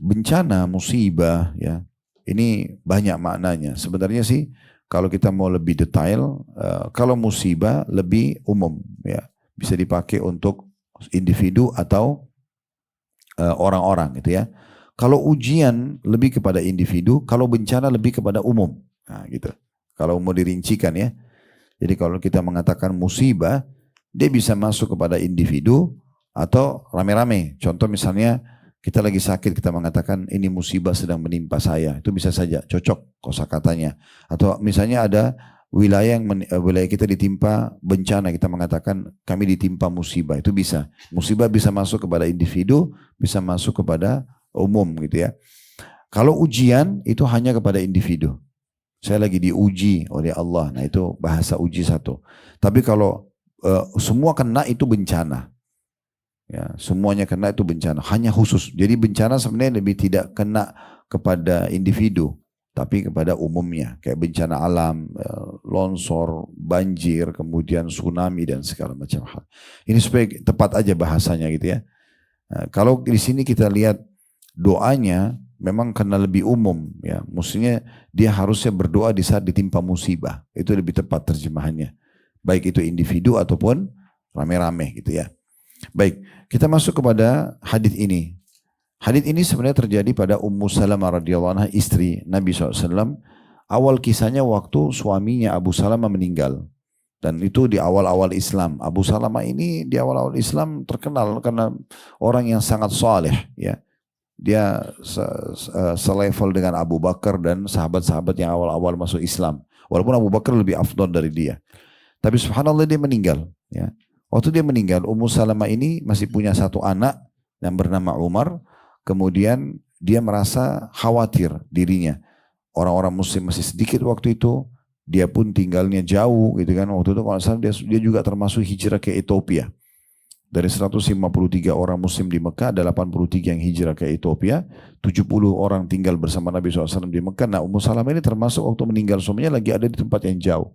Bencana, musibah ya, ini banyak maknanya. Sebenarnya sih kalau kita mau lebih detail, kalau musibah lebih umum ya, bisa dipakai untuk individu atau orang-orang gitu ya. Kalau ujian lebih kepada individu, kalau bencana lebih kepada umum. Nah, gitu. Kalau mau dirincikan ya. Jadi kalau kita mengatakan musibah, dia bisa masuk kepada individu atau rame-rame. Contoh misalnya kita lagi sakit, kita mengatakan ini musibah sedang menimpa saya. Itu bisa saja cocok kosakatanya. Atau misalnya ada wilayah wilayah kita ditimpa bencana, kita mengatakan kami ditimpa musibah. Itu bisa. Musibah bisa masuk kepada individu, bisa masuk kepada umum gitu ya. Kalau ujian itu hanya kepada individu. Saya lagi diuji oleh Allah. Nah, itu bahasa uji satu. Tapi kalau semua kena itu bencana. Ya, semuanya kena itu bencana, hanya khusus. Jadi bencana sebenarnya lebih tidak kena kepada individu, tapi kepada umumnya. Kayak bencana alam, longsor, banjir, kemudian tsunami dan segala macam hal. Ini supaya tepat aja bahasanya gitu ya. Nah, kalau di sini kita lihat doanya memang kena lebih umum ya. Maksudnya dia harusnya berdoa di saat ditimpa musibah. Itu lebih tepat terjemahannya. Baik itu individu ataupun rame-rame gitu ya. Baik, kita masuk kepada hadis ini. Hadis ini sebenarnya terjadi pada Ummu Salamah radhiyallahu anha, istri Nabi SAW. Awal kisahnya waktu suaminya Abu Salamah meninggal. Dan itu di awal-awal Islam. Abu Salamah ini di awal-awal Islam terkenal karena orang yang sangat saleh ya. Dia selevel dengan Abu Bakar dan sahabat-sahabat yang awal-awal masuk Islam. Walaupun Abu Bakar lebih afdal dari dia. Tapi subhanallah dia meninggal ya. Waktu dia meninggal, Ummu Salamah ini masih punya satu anak yang bernama Umar. Kemudian dia merasa khawatir dirinya. Orang-orang muslim masih sedikit waktu itu. Dia pun tinggalnya jauh gitu kan. Waktu itu kalau salah dia juga termasuk hijrah ke Ethiopia. Dari 153 orang muslim di Mekah, ada 83 yang hijrah ke Ethiopia. 70 orang tinggal bersama Nabi SAW di Mekah. Nah, Ummu Salamah ini termasuk waktu meninggal suaminya lagi ada di tempat yang jauh.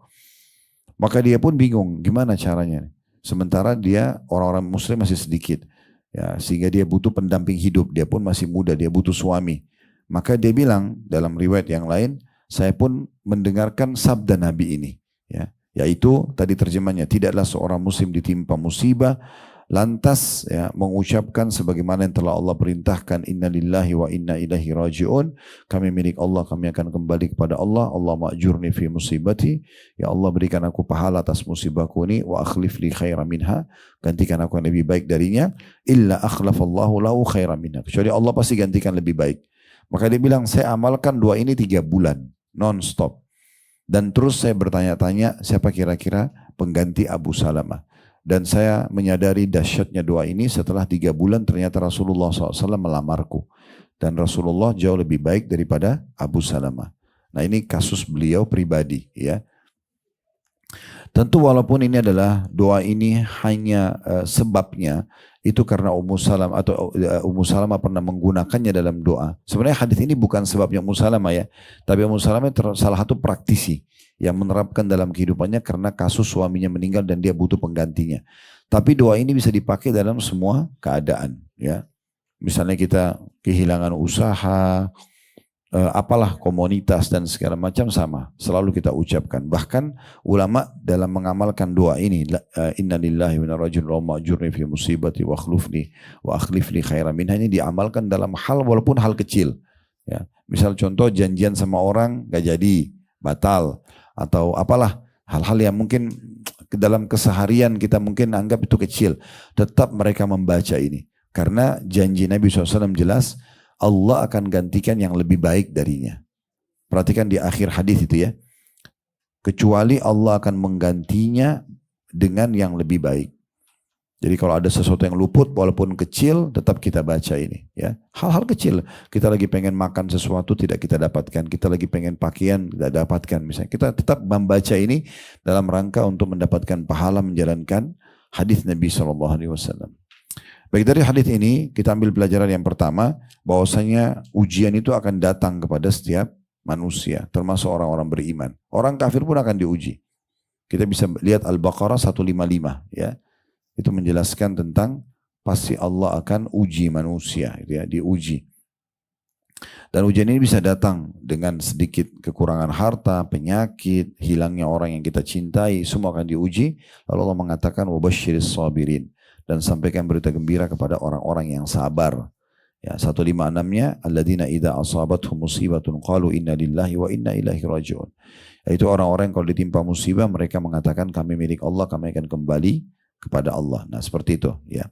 Maka dia pun bingung gimana caranya. Sementara dia orang-orang muslim masih sedikit. Ya, sehingga dia butuh pendamping hidup. Dia pun masih muda, dia butuh suami. Maka dia bilang dalam riwayat yang lain, saya pun mendengarkan sabda Nabi ini. Ya, yaitu tadi terjemahnya, tidaklah seorang muslim ditimpa musibah lantas ya, mengucapkan sebagaimana yang telah Allah perintahkan, inna lillahi wa inna ilaihi raji'un, kami milik Allah, kami akan kembali kepada Allah. Allah ma'jurni fi musibati, ya Allah berikan aku pahala atas musibahku ini, wa akhlif li khairan minha, gantikan aku yang lebih baik darinya, illa akhlafallahu lahu khairan minha, kecuali Allah pasti gantikan lebih baik. Maka dia bilang, saya amalkan doa ini 3 bulan, non-stop. Dan terus saya bertanya-tanya siapa kira-kira pengganti Abu Salamah. Dan saya menyadari dahsyatnya doa ini setelah 3 bulan ternyata Rasulullah SAW melamarku. Dan Rasulullah jauh lebih baik daripada Abu Salamah. Nah ini kasus beliau pribadi ya. Tentu walaupun ini adalah doa ini hanya sebabnya itu karena Ummu Salamah atau Ummu Salamah pernah menggunakannya dalam doa. Sebenarnya hadis ini bukan sebabnya Ummu Salamah ya, tapi Ummu Salamah salah satu praktisi yang menerapkan dalam kehidupannya karena kasus suaminya meninggal dan dia butuh penggantinya. Tapi doa ini bisa dipakai dalam semua keadaan ya. Misalnya kita kehilangan usaha, apalah komunitas dan segala macam sama selalu kita ucapkan. Bahkan ulama dalam mengamalkan doa ini inna lillahi wa inna ilaihi raji'un Allahumma ajurni fi musibati wa akhlifni khairan minha, ini diamalkan dalam hal walaupun hal kecil ya. Misal contoh janjian sama orang gak jadi, batal, atau apalah hal-hal yang mungkin dalam keseharian kita mungkin anggap itu kecil, tetap mereka membaca ini karena janji Nabi SAW jelas, Allah akan gantikan yang lebih baik darinya. Perhatikan di akhir hadis itu ya. Kecuali Allah akan menggantinya dengan yang lebih baik. Jadi kalau ada sesuatu yang luput walaupun kecil tetap kita baca ini ya. Hal-hal kecil. Kita lagi pengen makan sesuatu tidak kita dapatkan. Kita lagi pengen pakaian tidak dapatkan misalnya. Kita tetap membaca ini dalam rangka untuk mendapatkan pahala menjalankan hadis Nabi SAW. Baik, dari hadis ini kita ambil pelajaran yang pertama, bahwasanya ujian itu akan datang kepada setiap manusia, termasuk orang-orang beriman. Orang kafir pun akan diuji. Kita bisa lihat Al-Baqarah 155 ya. Itu menjelaskan tentang pasti Allah akan uji manusia gitu ya, diuji. Dan ujian ini bisa datang dengan sedikit kekurangan harta, penyakit, hilangnya orang yang kita cintai, semua akan diuji. Lalu Allah mengatakan wabasyiris sabirin, dan sampaikan berita gembira kepada orang-orang yang sabar. Ya, 156-nya alladzina idza asabatuhum musibatun qalu inna lillahi wa inna ilaihi raji'un. Yaitu orang-orang yang kalau ditimpa musibah mereka mengatakan kami milik Allah, kami akan kembali kepada Allah. Nah, seperti itu ya.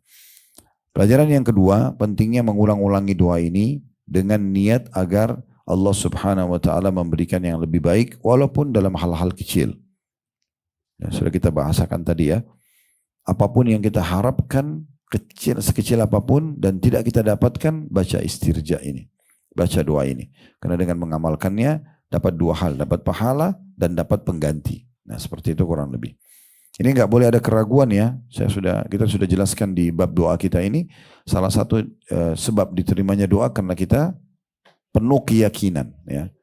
Pelajaran yang kedua, pentingnya mengulang-ulangi doa ini dengan niat agar Allah Subhanahu wa taala memberikan yang lebih baik walaupun dalam hal-hal kecil. Ya, sudah kita bahasakan tadi ya. Apapun yang kita harapkan, kecil sekecil apapun dan tidak kita dapatkan, baca istirja ini. Baca doa ini. Karena dengan mengamalkannya dapat 2 hal, dapat pahala dan dapat pengganti. Nah, seperti itu kurang lebih. Ini nggak boleh ada keraguan ya. Kita sudah jelaskan di bab doa kita ini, salah satu sebab diterimanya doa karena kita penuh keyakinan ya.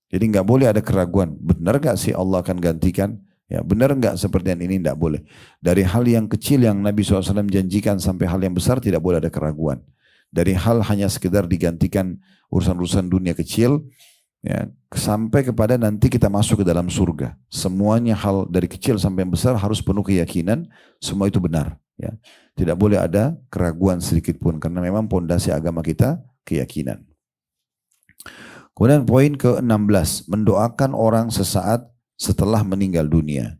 Jadi nggak boleh ada keraguan. Benar nggak sih Allah akan gantikan? Ya, benar enggak seperti yang ini? Tidak boleh. Dari hal yang kecil yang Nabi SAW janjikan sampai hal yang besar tidak boleh ada keraguan. Dari hal hanya sekedar digantikan urusan-urusan dunia kecil ya, sampai kepada nanti kita masuk ke dalam surga. Semuanya hal dari kecil sampai yang besar harus penuh keyakinan, semua itu benar. Ya. Tidak boleh ada keraguan sedikit pun karena memang pondasi agama kita keyakinan. Kemudian poin ke-16, mendoakan orang sesaat setelah meninggal dunia.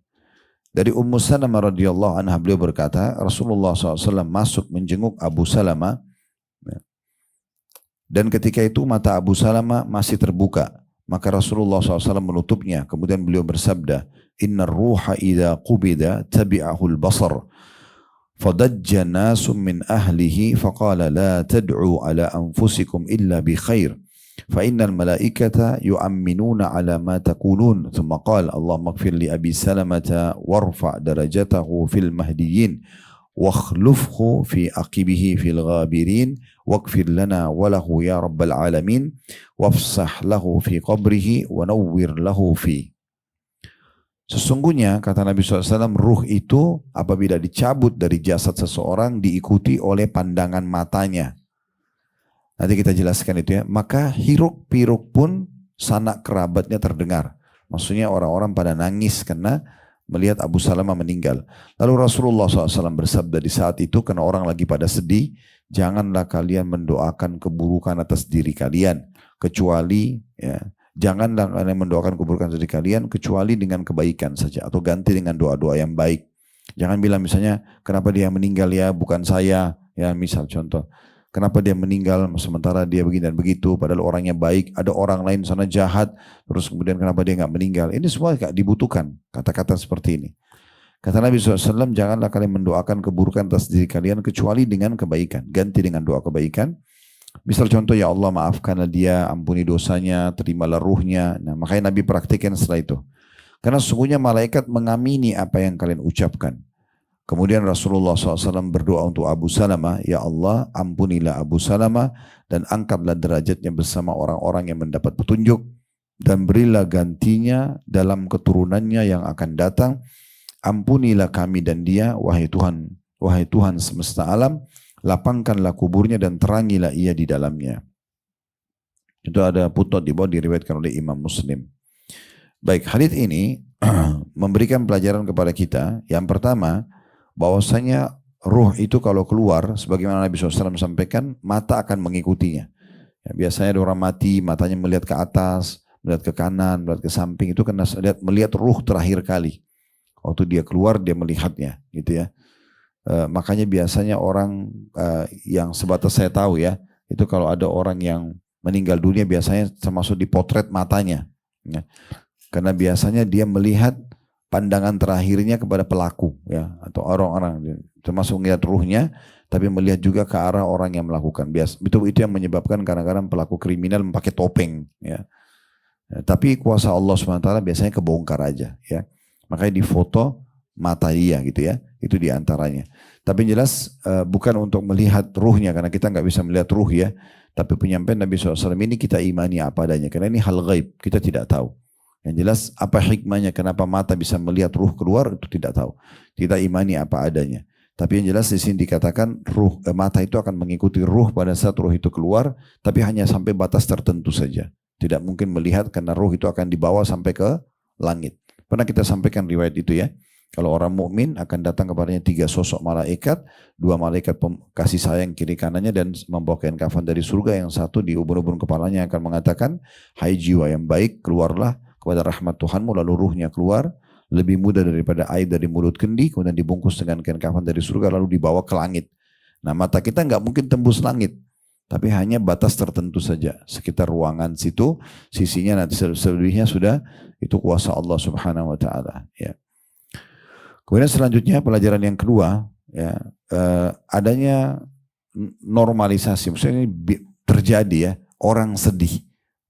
Dari Ummu Salamah radhiyallahu anha beliau berkata, Rasulullah SAW masuk menjenguk Abu Salamah dan ketika itu mata Abu Salamah masih terbuka. Maka Rasulullah SAW menutupnya. Kemudian beliau bersabda, Inna ruha idha qubida tabi'ahul basar. Fadajja nasum min ahlihi faqala la tad'u ala anfusikum illa bi khair. فإن الملائكة يؤمنون على ما تقولون ثم قال اللهم اغفر لأبي سلمة وارفع درجته في المهديين واخلفه في عقبه في الغابرين واغفر لنا وله يا رب العالمين وافسح له في قبره ونور له فيه. Sesungguhnya kata Nabi SAW, ruh itu apabila dicabut dari jasad seseorang diikuti oleh pandangan matanya. Nanti kita jelaskan itu ya. Maka hiruk-piruk pun sanak kerabatnya terdengar. Maksudnya orang-orang pada nangis karena melihat Abu Salamah meninggal. Lalu Rasulullah SAW bersabda di saat itu, karena orang lagi pada sedih, janganlah kalian mendoakan keburukan atas diri kalian. Kecuali, ya, janganlah kalian mendoakan keburukan atas diri kalian, kecuali dengan kebaikan saja. Atau ganti dengan doa-doa yang baik. Jangan bilang misalnya, kenapa dia meninggal ya, bukan saya. Ya misal contoh. Kenapa dia meninggal sementara dia begini dan begitu, padahal orangnya baik, ada orang lain sana jahat, terus kemudian kenapa dia nggak meninggal? Ini semua gak dibutuhkan kata-kata seperti ini. Kata Nabi SAW, janganlah kalian mendoakan keburukan atas diri kalian kecuali dengan kebaikan. Ganti dengan doa kebaikan. Misal contoh, ya Allah maafkanlah dia, ampuni dosanya, terimalah ruhnya. Nah, makanya Nabi praktikkan setelah itu. Karena sesungguhnya malaikat mengamini apa yang kalian ucapkan. Kemudian Rasulullah SAW berdoa untuk Abu Salamah, ya Allah ampunilah Abu Salamah dan angkatlah derajatnya bersama orang-orang yang mendapat petunjuk. Dan berilah gantinya dalam keturunannya yang akan datang. Ampunilah kami dan dia, wahai Tuhan semesta alam, lapangkanlah kuburnya dan terangilah ia di dalamnya. Itu ada footnote di bawah, diriwayatkan oleh Imam Muslim. Baik, hadits ini memberikan pelajaran kepada kita. Yang pertama, bahwasanya ruh itu kalau keluar, sebagaimana Nabi SAW sampaikan, mata akan mengikutinya. Ya, biasanya ada orang mati, matanya melihat ke atas, melihat ke kanan, melihat ke samping, itu karena melihat ruh terakhir kali. Waktu dia keluar dia melihatnya, gitu ya. Makanya biasanya orang yang sebatas saya tahu ya, itu kalau ada orang yang meninggal dunia biasanya termasuk dipotret matanya, ya. Karena biasanya dia melihat pandangan terakhirnya kepada pelaku, ya, atau orang-orang, termasuk melihat ruhnya, tapi melihat juga ke arah orang yang melakukan. Itu yang menyebabkan kadang-kadang pelaku kriminal memakai topeng, ya. Tapi kuasa Allah SWT biasanya kebongkar aja, ya. Makanya difoto mata dia gitu ya, itu diantaranya. Tapi jelas bukan untuk melihat ruhnya, karena kita nggak bisa melihat ruh ya. Tapi penyampaian Nabi SAW ini kita imani apa adanya, karena ini hal gaib, kita tidak tahu. Yang jelas apa hikmahnya, kenapa mata bisa melihat ruh keluar, itu tidak tahu. Kita imani apa adanya. Tapi yang jelas di sini dikatakan mata itu akan mengikuti ruh pada saat ruh itu keluar, tapi hanya sampai batas tertentu saja. Tidak mungkin melihat karena ruh itu akan dibawa sampai ke langit. Pernah kita sampaikan riwayat itu ya. Kalau orang mukmin akan datang kepadanya 3 sosok malaikat, 2 malaikat kasih sayang kiri kanannya dan membawa kain kafan dari surga, yang satu di ubun-ubun kepalanya akan mengatakan, hai jiwa yang baik, keluarlah kepada rahmat Tuhanmu, lalu ruhnya keluar lebih mudah daripada air dari mulut kendi, kemudian dibungkus dengan kain kafan dari surga lalu dibawa ke langit. Nah, mata kita nggak mungkin tembus langit, tapi hanya batas tertentu saja, sekitar ruangan situ, sisinya nanti selebihnya sudah itu kuasa Allah Subhanahu wa taala, ya. Kemudian selanjutnya pelajaran yang kedua, ya, adanya normalisasi, maksudnya ini terjadi ya, orang sedih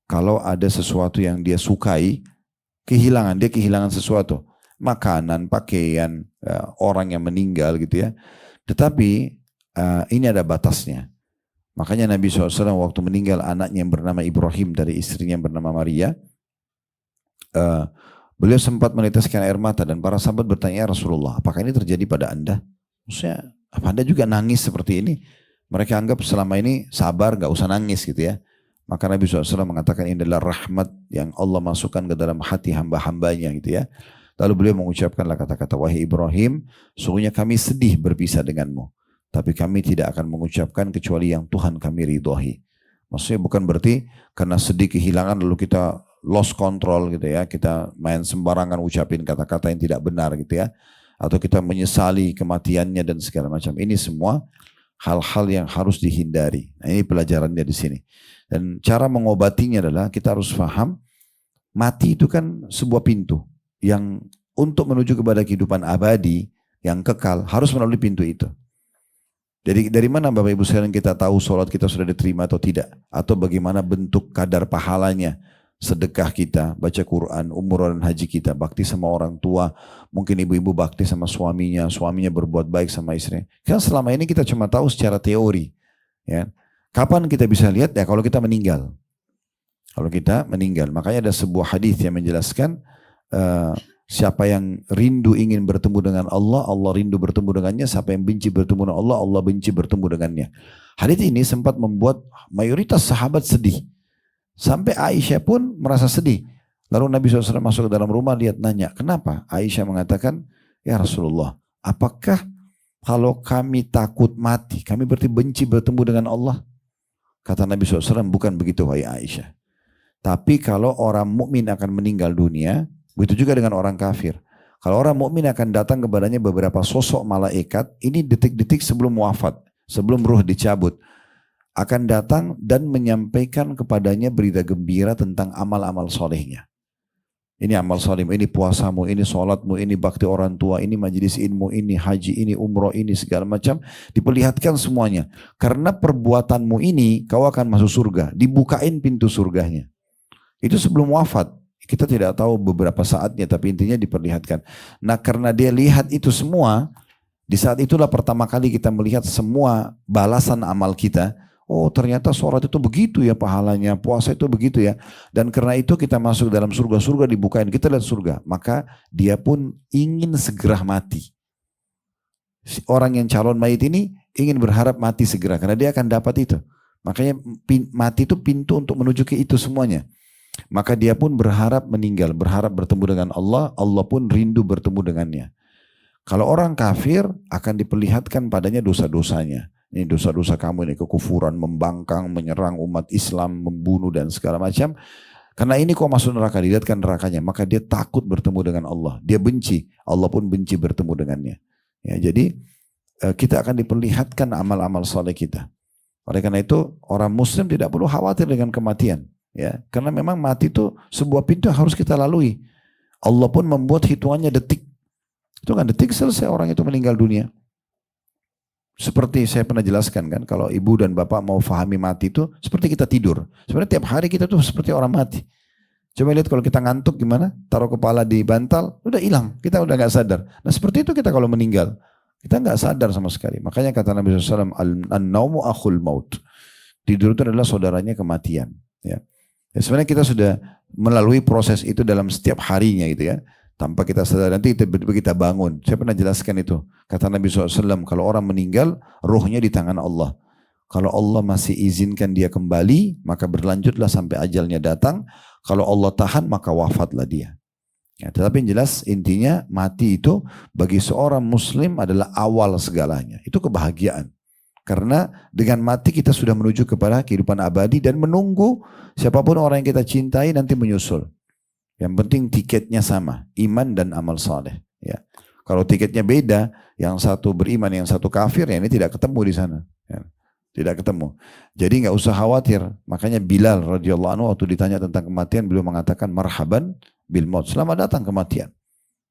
kalau ada sesuatu yang dia sukai dia kehilangan sesuatu, makanan, pakaian, orang yang meninggal gitu ya. Tetapi ini ada batasnya. Makanya Nabi SAW waktu meninggal anaknya yang bernama Ibrahim dari istrinya yang bernama Maria, beliau sempat meneteskan air mata dan para sahabat bertanya, ya Rasulullah, apakah ini terjadi pada anda? Maksudnya, apa anda juga nangis seperti ini? Mereka anggap selama ini sabar, gak usah nangis gitu ya. Maka Nabi SAW mengatakan ini adalah rahmat yang Allah masukkan ke dalam hati hamba-hambanya gitu ya. Lalu beliau mengucapkanlah kata-kata, wahai Ibrahim, sungguhnya kami sedih berpisah denganmu, tapi kami tidak akan mengucapkan kecuali yang Tuhan kami ridhoi. Maksudnya bukan berarti karena sedih kehilangan lalu kita lost control gitu ya, kita main sembarangan ucapin kata-kata yang tidak benar gitu ya, atau kita menyesali kematiannya dan segala macam. Ini semua hal-hal yang harus dihindari. Nah, ini pelajarannya di sini. Dan cara mengobatinya adalah kita harus paham, mati itu kan sebuah pintu yang untuk menuju kepada kehidupan abadi yang kekal harus melalui pintu itu. Jadi dari mana Bapak Ibu sekalian kita tahu sholat kita sudah diterima atau tidak? Atau bagaimana bentuk kadar pahalanya? Sedekah kita, baca Quran, umrah dan haji kita, bakti sama orang tua, mungkin ibu-ibu bakti sama suaminya, suaminya berbuat baik sama istrinya. Kan selama ini kita cuma tahu secara teori. Ya. Kapan kita bisa lihat? Ya kalau kita meninggal. Kalau kita meninggal. Makanya ada sebuah hadis yang menjelaskan siapa yang rindu ingin bertemu dengan Allah, Allah rindu bertemu dengannya. Siapa yang benci bertemu dengan Allah, Allah benci bertemu dengannya. Hadis ini sempat membuat mayoritas sahabat sedih. Sampai Aisyah pun merasa sedih. Lalu Nabi SAW masuk ke dalam rumah, lihat nanya, kenapa? Aisyah mengatakan, ya Rasulullah, apakah kalau kami takut mati, kami berarti benci bertemu dengan Allah? Kata Nabi SAW, bukan begitu wahai Aisyah. Tapi kalau orang mukmin akan meninggal dunia, begitu juga dengan orang kafir. Kalau orang mukmin akan datang kepadanya beberapa sosok malaikat, ini detik-detik sebelum wafat, sebelum ruh dicabut. akan datang dan menyampaikan kepadanya berita gembira tentang amal-amal solehnya. Ini amal solehmu, ini puasamu, ini sholatmu, ini bakti orang tua, ini majelis ilmu, ini haji, ini umroh, ini segala macam. Diperlihatkan semuanya. Karena perbuatanmu ini kau akan masuk surga. Dibukain pintu surganya. Itu sebelum wafat. Kita tidak tahu beberapa saatnya, tapi intinya diperlihatkan. Nah, karena dia lihat itu semua, di saat itulah pertama kali kita melihat semua balasan amal kita. Oh, ternyata sholat itu begitu ya pahalanya, puasa itu begitu ya. Dan karena itu kita masuk dalam surga-surga dibukain, kita lihat surga. Maka dia pun ingin segera mati. Orang yang calon mayit ini ingin berharap mati segera, karena dia akan dapat itu. Makanya mati itu pintu untuk menuju ke itu semuanya. Maka dia pun berharap meninggal, berharap bertemu dengan Allah, Allah pun rindu bertemu dengannya. Kalau orang kafir akan diperlihatkan padanya dosa-dosanya. Ini dosa-dosa kamu ini, kekufuran, membangkang, menyerang umat Islam, membunuh dan segala macam. Karena ini kau masuk neraka, dilihatkan nerakanya, maka dia takut bertemu dengan Allah. Dia benci, Allah pun benci bertemu dengannya. Ya, jadi kita akan diperlihatkan amal-amal soleh kita. Oleh karena itu orang Muslim tidak perlu khawatir dengan kematian. Ya, karena memang mati itu sebuah pintu yang harus kita lalui. Allah pun membuat hitungannya detik. Itu kan detik selesai orang itu meninggal dunia. Seperti saya pernah jelaskan kan, kalau ibu dan bapak mau fahami mati itu seperti kita tidur. Sebenarnya tiap hari kita tuh seperti orang mati. Coba lihat kalau kita ngantuk gimana, taruh kepala di bantal, udah hilang, kita udah nggak sadar. Nah seperti itu kita kalau meninggal, kita nggak sadar sama sekali. Makanya kata Nabi SAW, an-naumu akhul maut. Tidur itu adalah saudaranya kematian. Ya. Ya, sebenarnya kita sudah melalui proses itu dalam setiap harinya gitu ya. Tanpa kita sadar, nanti kita bangun. Saya pernah jelaskan itu. Kata Nabi SAW, kalau orang meninggal, ruhnya di tangan Allah. Kalau Allah masih izinkan dia kembali, maka berlanjutlah sampai ajalnya datang. Kalau Allah tahan, maka wafatlah dia. Ya, tetapi yang jelas intinya mati itu bagi seorang muslim adalah awal segalanya. Itu kebahagiaan. Karena dengan mati kita sudah menuju kepada kehidupan abadi dan menunggu siapapun orang yang kita cintai nanti menyusul. Yang penting tiketnya sama, iman dan amal saleh. Ya. Kalau tiketnya beda, yang satu beriman, yang satu kafir, ya ini tidak ketemu di sana. Ya. Tidak ketemu. Jadi nggak usah khawatir. Makanya Bilal radhiyallahu anhu waktu ditanya tentang kematian, beliau mengatakan marhaban bil maut. Selamat datang kematian.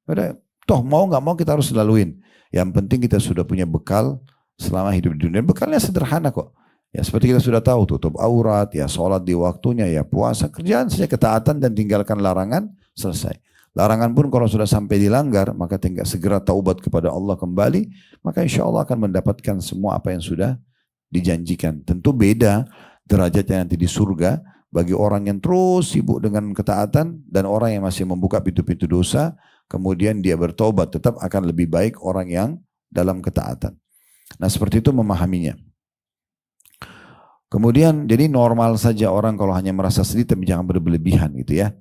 Udah, toh mau nggak mau kita harus laluin. Yang penting kita sudah punya bekal selama hidup di dunia. Bekalnya sederhana kok. Ya seperti kita sudah tahu, tutup aurat, ya sholat di waktunya, ya puasa, kerjaan saja ketaatan dan tinggalkan larangan, selesai. Larangan pun kalau sudah sampai dilanggar, maka tinggal segera taubat kepada Allah kembali, maka insya Allah akan mendapatkan semua apa yang sudah dijanjikan. Tentu beda derajatnya nanti di surga bagi orang yang terus sibuk dengan ketaatan dan orang yang masih membuka pintu-pintu dosa, kemudian dia bertobat, tetap akan lebih baik orang yang dalam ketaatan. Nah seperti itu memahaminya. Kemudian jadi normal saja orang kalau hanya merasa sedih tapi jangan berlebihan gitu ya.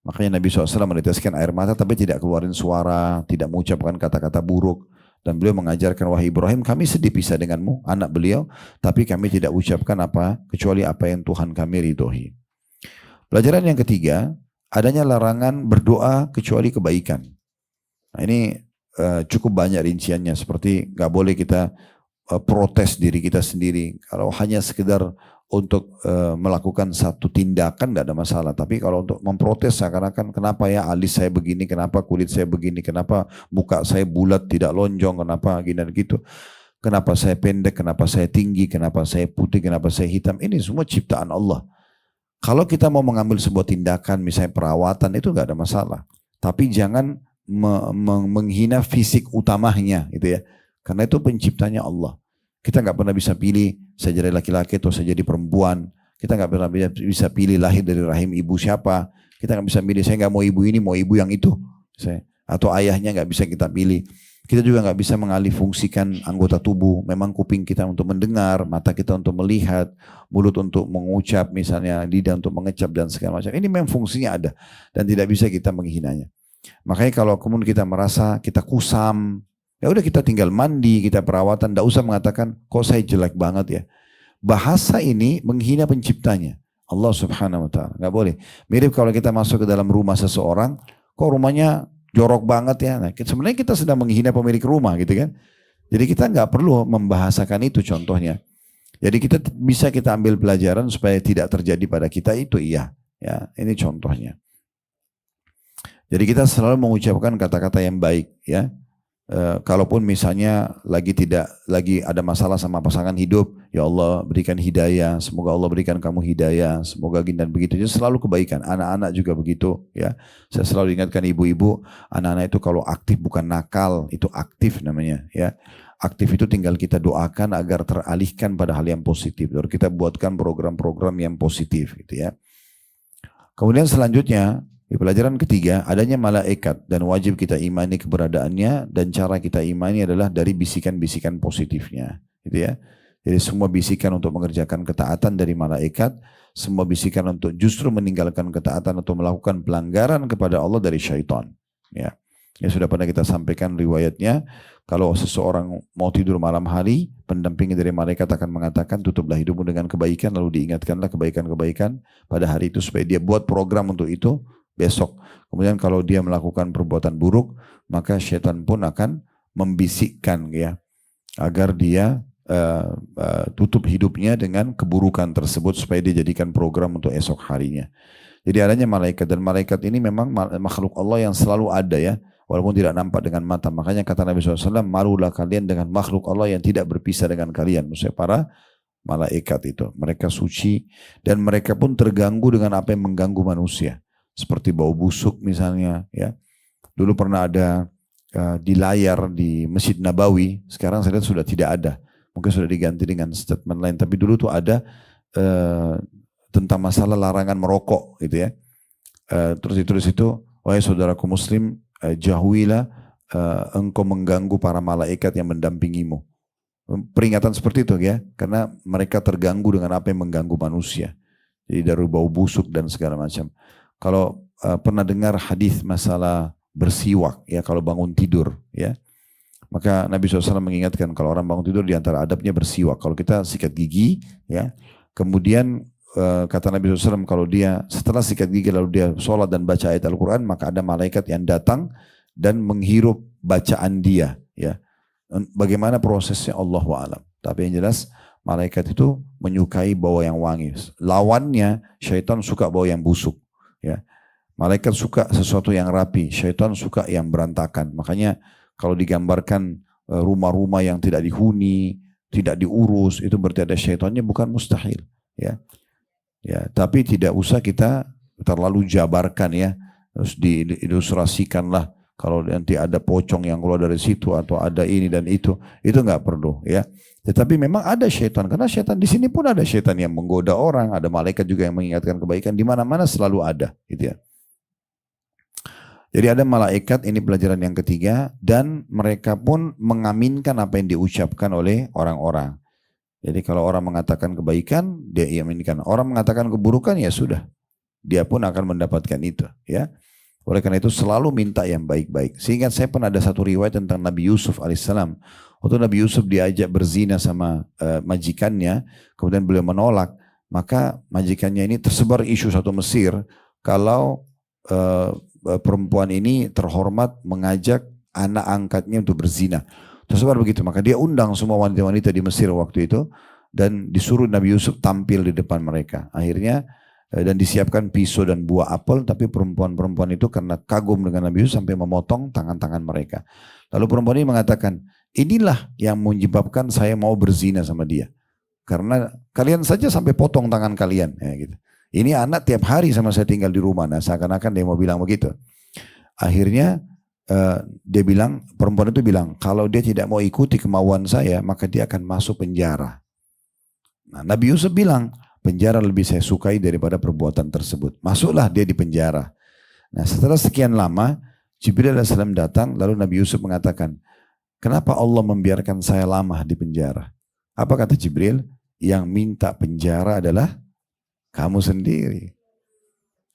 Makanya Nabi SAW meneteskan air mata tapi tidak keluarin suara, tidak mengucapkan kata-kata buruk. Dan beliau mengajarkan, wahai Ibrahim kami sedih pisah denganmu, anak beliau. Tapi kami tidak ucapkan apa kecuali apa yang Tuhan kami ridhoi. Pelajaran yang ketiga, adanya larangan berdoa kecuali kebaikan. Nah ini cukup banyak rinciannya, seperti gak boleh kita protes diri kita sendiri. Kalau hanya sekedar untuk melakukan satu tindakan tidak ada masalah. Tapi kalau untuk memprotes seakan-akan kenapa ya alis saya begini, kenapa kulit saya begini, kenapa muka saya bulat tidak lonjong, kenapa gini dan gitu. Kenapa saya pendek, kenapa saya tinggi, kenapa saya putih, kenapa saya hitam. Ini semua ciptaan Allah. Kalau kita mau mengambil sebuah tindakan misalnya perawatan itu nggak ada masalah. Tapi jangan menghina fisik utamanya gitu ya. Karena itu penciptanya Allah. Kita nggak pernah bisa pilih saya jadi laki-laki atau saya jadi perempuan. Kita nggak pernah bisa pilih lahir dari rahim ibu siapa. Kita nggak bisa pilih saya nggak mau ibu ini, mau ibu yang itu. Atau ayahnya nggak bisa kita pilih. Kita juga nggak bisa mengalih fungsikan anggota tubuh. Memang kuping kita untuk mendengar, mata kita untuk melihat, mulut untuk mengucap, misalnya lidah untuk mengecap dan segala macam. Ini memang fungsinya ada dan tidak bisa kita menghinanya. Makanya kalau kemudian kita merasa kita kusam, ya udah kita tinggal mandi, kita perawatan, tidak usah mengatakan kok saya jelek banget ya. Bahasa ini menghina penciptanya, Allah Subhanahu Wa Taala. Nggak boleh. Mirip kalau kita masuk ke dalam rumah seseorang, kok rumahnya jorok banget ya. Nah, sebenarnya kita sedang menghina pemilik rumah gitu kan. Jadi kita nggak perlu membahasakan itu contohnya. Jadi bisa kita ambil pelajaran supaya tidak terjadi pada kita itu iya. Ya, ini contohnya. Jadi kita selalu mengucapkan kata-kata yang baik ya. Kalaupun misalnya lagi ada masalah sama pasangan hidup, ya Allah berikan hidayah, semoga Allah berikan kamu hidayah, semoga gini dan begitu. Jadi selalu kebaikan. Anak-anak juga begitu ya. Saya selalu ingatkan ibu-ibu, anak-anak itu kalau aktif bukan nakal, itu aktif namanya ya. Aktif itu tinggal kita doakan agar teralihkan pada hal yang positif. Lalu kita buatkan program-program yang positif gitu ya. Kemudian selanjutnya di pelajaran ketiga, adanya malaikat dan wajib kita imani keberadaannya, dan cara kita imani adalah dari bisikan-bisikan positifnya, gitu ya. Jadi semua bisikan untuk mengerjakan ketaatan dari malaikat, semua bisikan untuk justru meninggalkan ketaatan atau melakukan pelanggaran kepada Allah dari syaitan. Ya, ya sudah pernah kita sampaikan riwayatnya, kalau seseorang mau tidur malam hari, pendampingi dari malaikat akan mengatakan, tutuplah hidupmu dengan kebaikan, lalu diingatkanlah kebaikan-kebaikan pada hari itu supaya dia buat program untuk itu besok. Kemudian kalau dia melakukan perbuatan buruk, maka syaitan pun akan membisikkan ya agar dia tutup hidupnya dengan keburukan tersebut supaya dia jadikan program untuk esok harinya. Jadi adanya malaikat, dan malaikat ini memang makhluk Allah yang selalu ada ya, walaupun tidak nampak dengan mata. Makanya kata Nabi SAW, malulah kalian dengan makhluk Allah yang tidak berpisah dengan kalian. Maksudnya para malaikat itu, mereka suci dan mereka pun terganggu dengan apa yang mengganggu manusia. Seperti bau busuk misalnya ya. Dulu pernah ada di layar di Masjid Nabawi, sekarang saya lihat sudah tidak ada. Mungkin sudah diganti dengan statement lain, tapi dulu tuh ada tentang masalah larangan merokok gitu ya. Terus itu, wahai saudaraku muslim, jauhilah engkau mengganggu para malaikat yang mendampingimu. Peringatan seperti itu ya, karena mereka terganggu dengan apa yang mengganggu manusia. Jadi dari bau busuk dan segala macam. Kalau pernah dengar hadis masalah bersiwak ya kalau bangun tidur ya, maka Nabi SAW mengingatkan kalau orang bangun tidur di antara adabnya bersiwak. Kalau kita sikat gigi ya, kemudian kata Nabi SAW kalau dia setelah sikat gigi lalu dia sholat dan baca ayat Al-Quran, maka ada malaikat yang datang dan menghirup bacaan dia ya. Bagaimana prosesnya Allahu a'lam. Tapi yang jelas malaikat itu menyukai bau yang wangi. Lawannya syaitan suka bau yang busuk. Ya, malaikat suka sesuatu yang rapi, syaitan suka yang berantakan. Makanya kalau digambarkan rumah-rumah yang tidak dihuni, tidak diurus, itu berarti ada syaitannya, bukan mustahil. Ya, ya, tapi tidak usah kita terlalu jabarkan ya, terus diilustrasikanlah kalau nanti ada pocong yang keluar dari situ atau ada ini dan itu nggak perlu ya. Tetapi memang ada syaitan, karena syaitan di sini pun ada syaitan yang menggoda orang, ada malaikat juga yang mengingatkan kebaikan, di mana-mana selalu ada, gitu ya. Jadi ada malaikat, ini pelajaran yang ketiga, dan mereka pun mengaminkan apa yang diucapkan oleh orang-orang. Jadi kalau orang mengatakan kebaikan, dia iaminkan. Orang mengatakan keburukan, ya sudah, dia pun akan mendapatkan itu, ya. Oleh karena itu selalu minta yang baik-baik. Sehingga saya pernah ada satu riwayat tentang Nabi Yusuf alaihissalam. Waktu Nabi Yusuf diajak berzina sama majikannya, kemudian beliau menolak, maka majikannya ini tersebar isu satu Mesir kalau perempuan ini terhormat mengajak anak angkatnya untuk berzina. Tersebar begitu, maka dia undang semua wanita-wanita di Mesir waktu itu dan disuruh Nabi Yusuf tampil di depan mereka. Akhirnya dan disiapkan pisau dan buah apel, tapi perempuan-perempuan itu karena kagum dengan Nabi Yusuf sampai memotong tangan-tangan mereka. Lalu perempuan ini mengatakan, inilah yang menyebabkan saya mau berzina sama dia. Karena kalian saja sampai potong tangan kalian. Ya, gitu. Ini anak tiap hari sama saya tinggal di rumah. Nah seakan-akan dia mau bilang begitu. Akhirnya dia bilang, perempuan itu bilang, kalau dia tidak mau ikuti kemauan saya, maka dia akan masuk penjara. Nah Nabi Yusuf bilang, penjara lebih saya sukai daripada perbuatan tersebut. Masuklah dia di penjara. Nah setelah sekian lama, Jibril AS datang, lalu Nabi Yusuf mengatakan, kenapa Allah membiarkan saya lama di penjara? Apa kata Jibril? Yang minta penjara adalah kamu sendiri.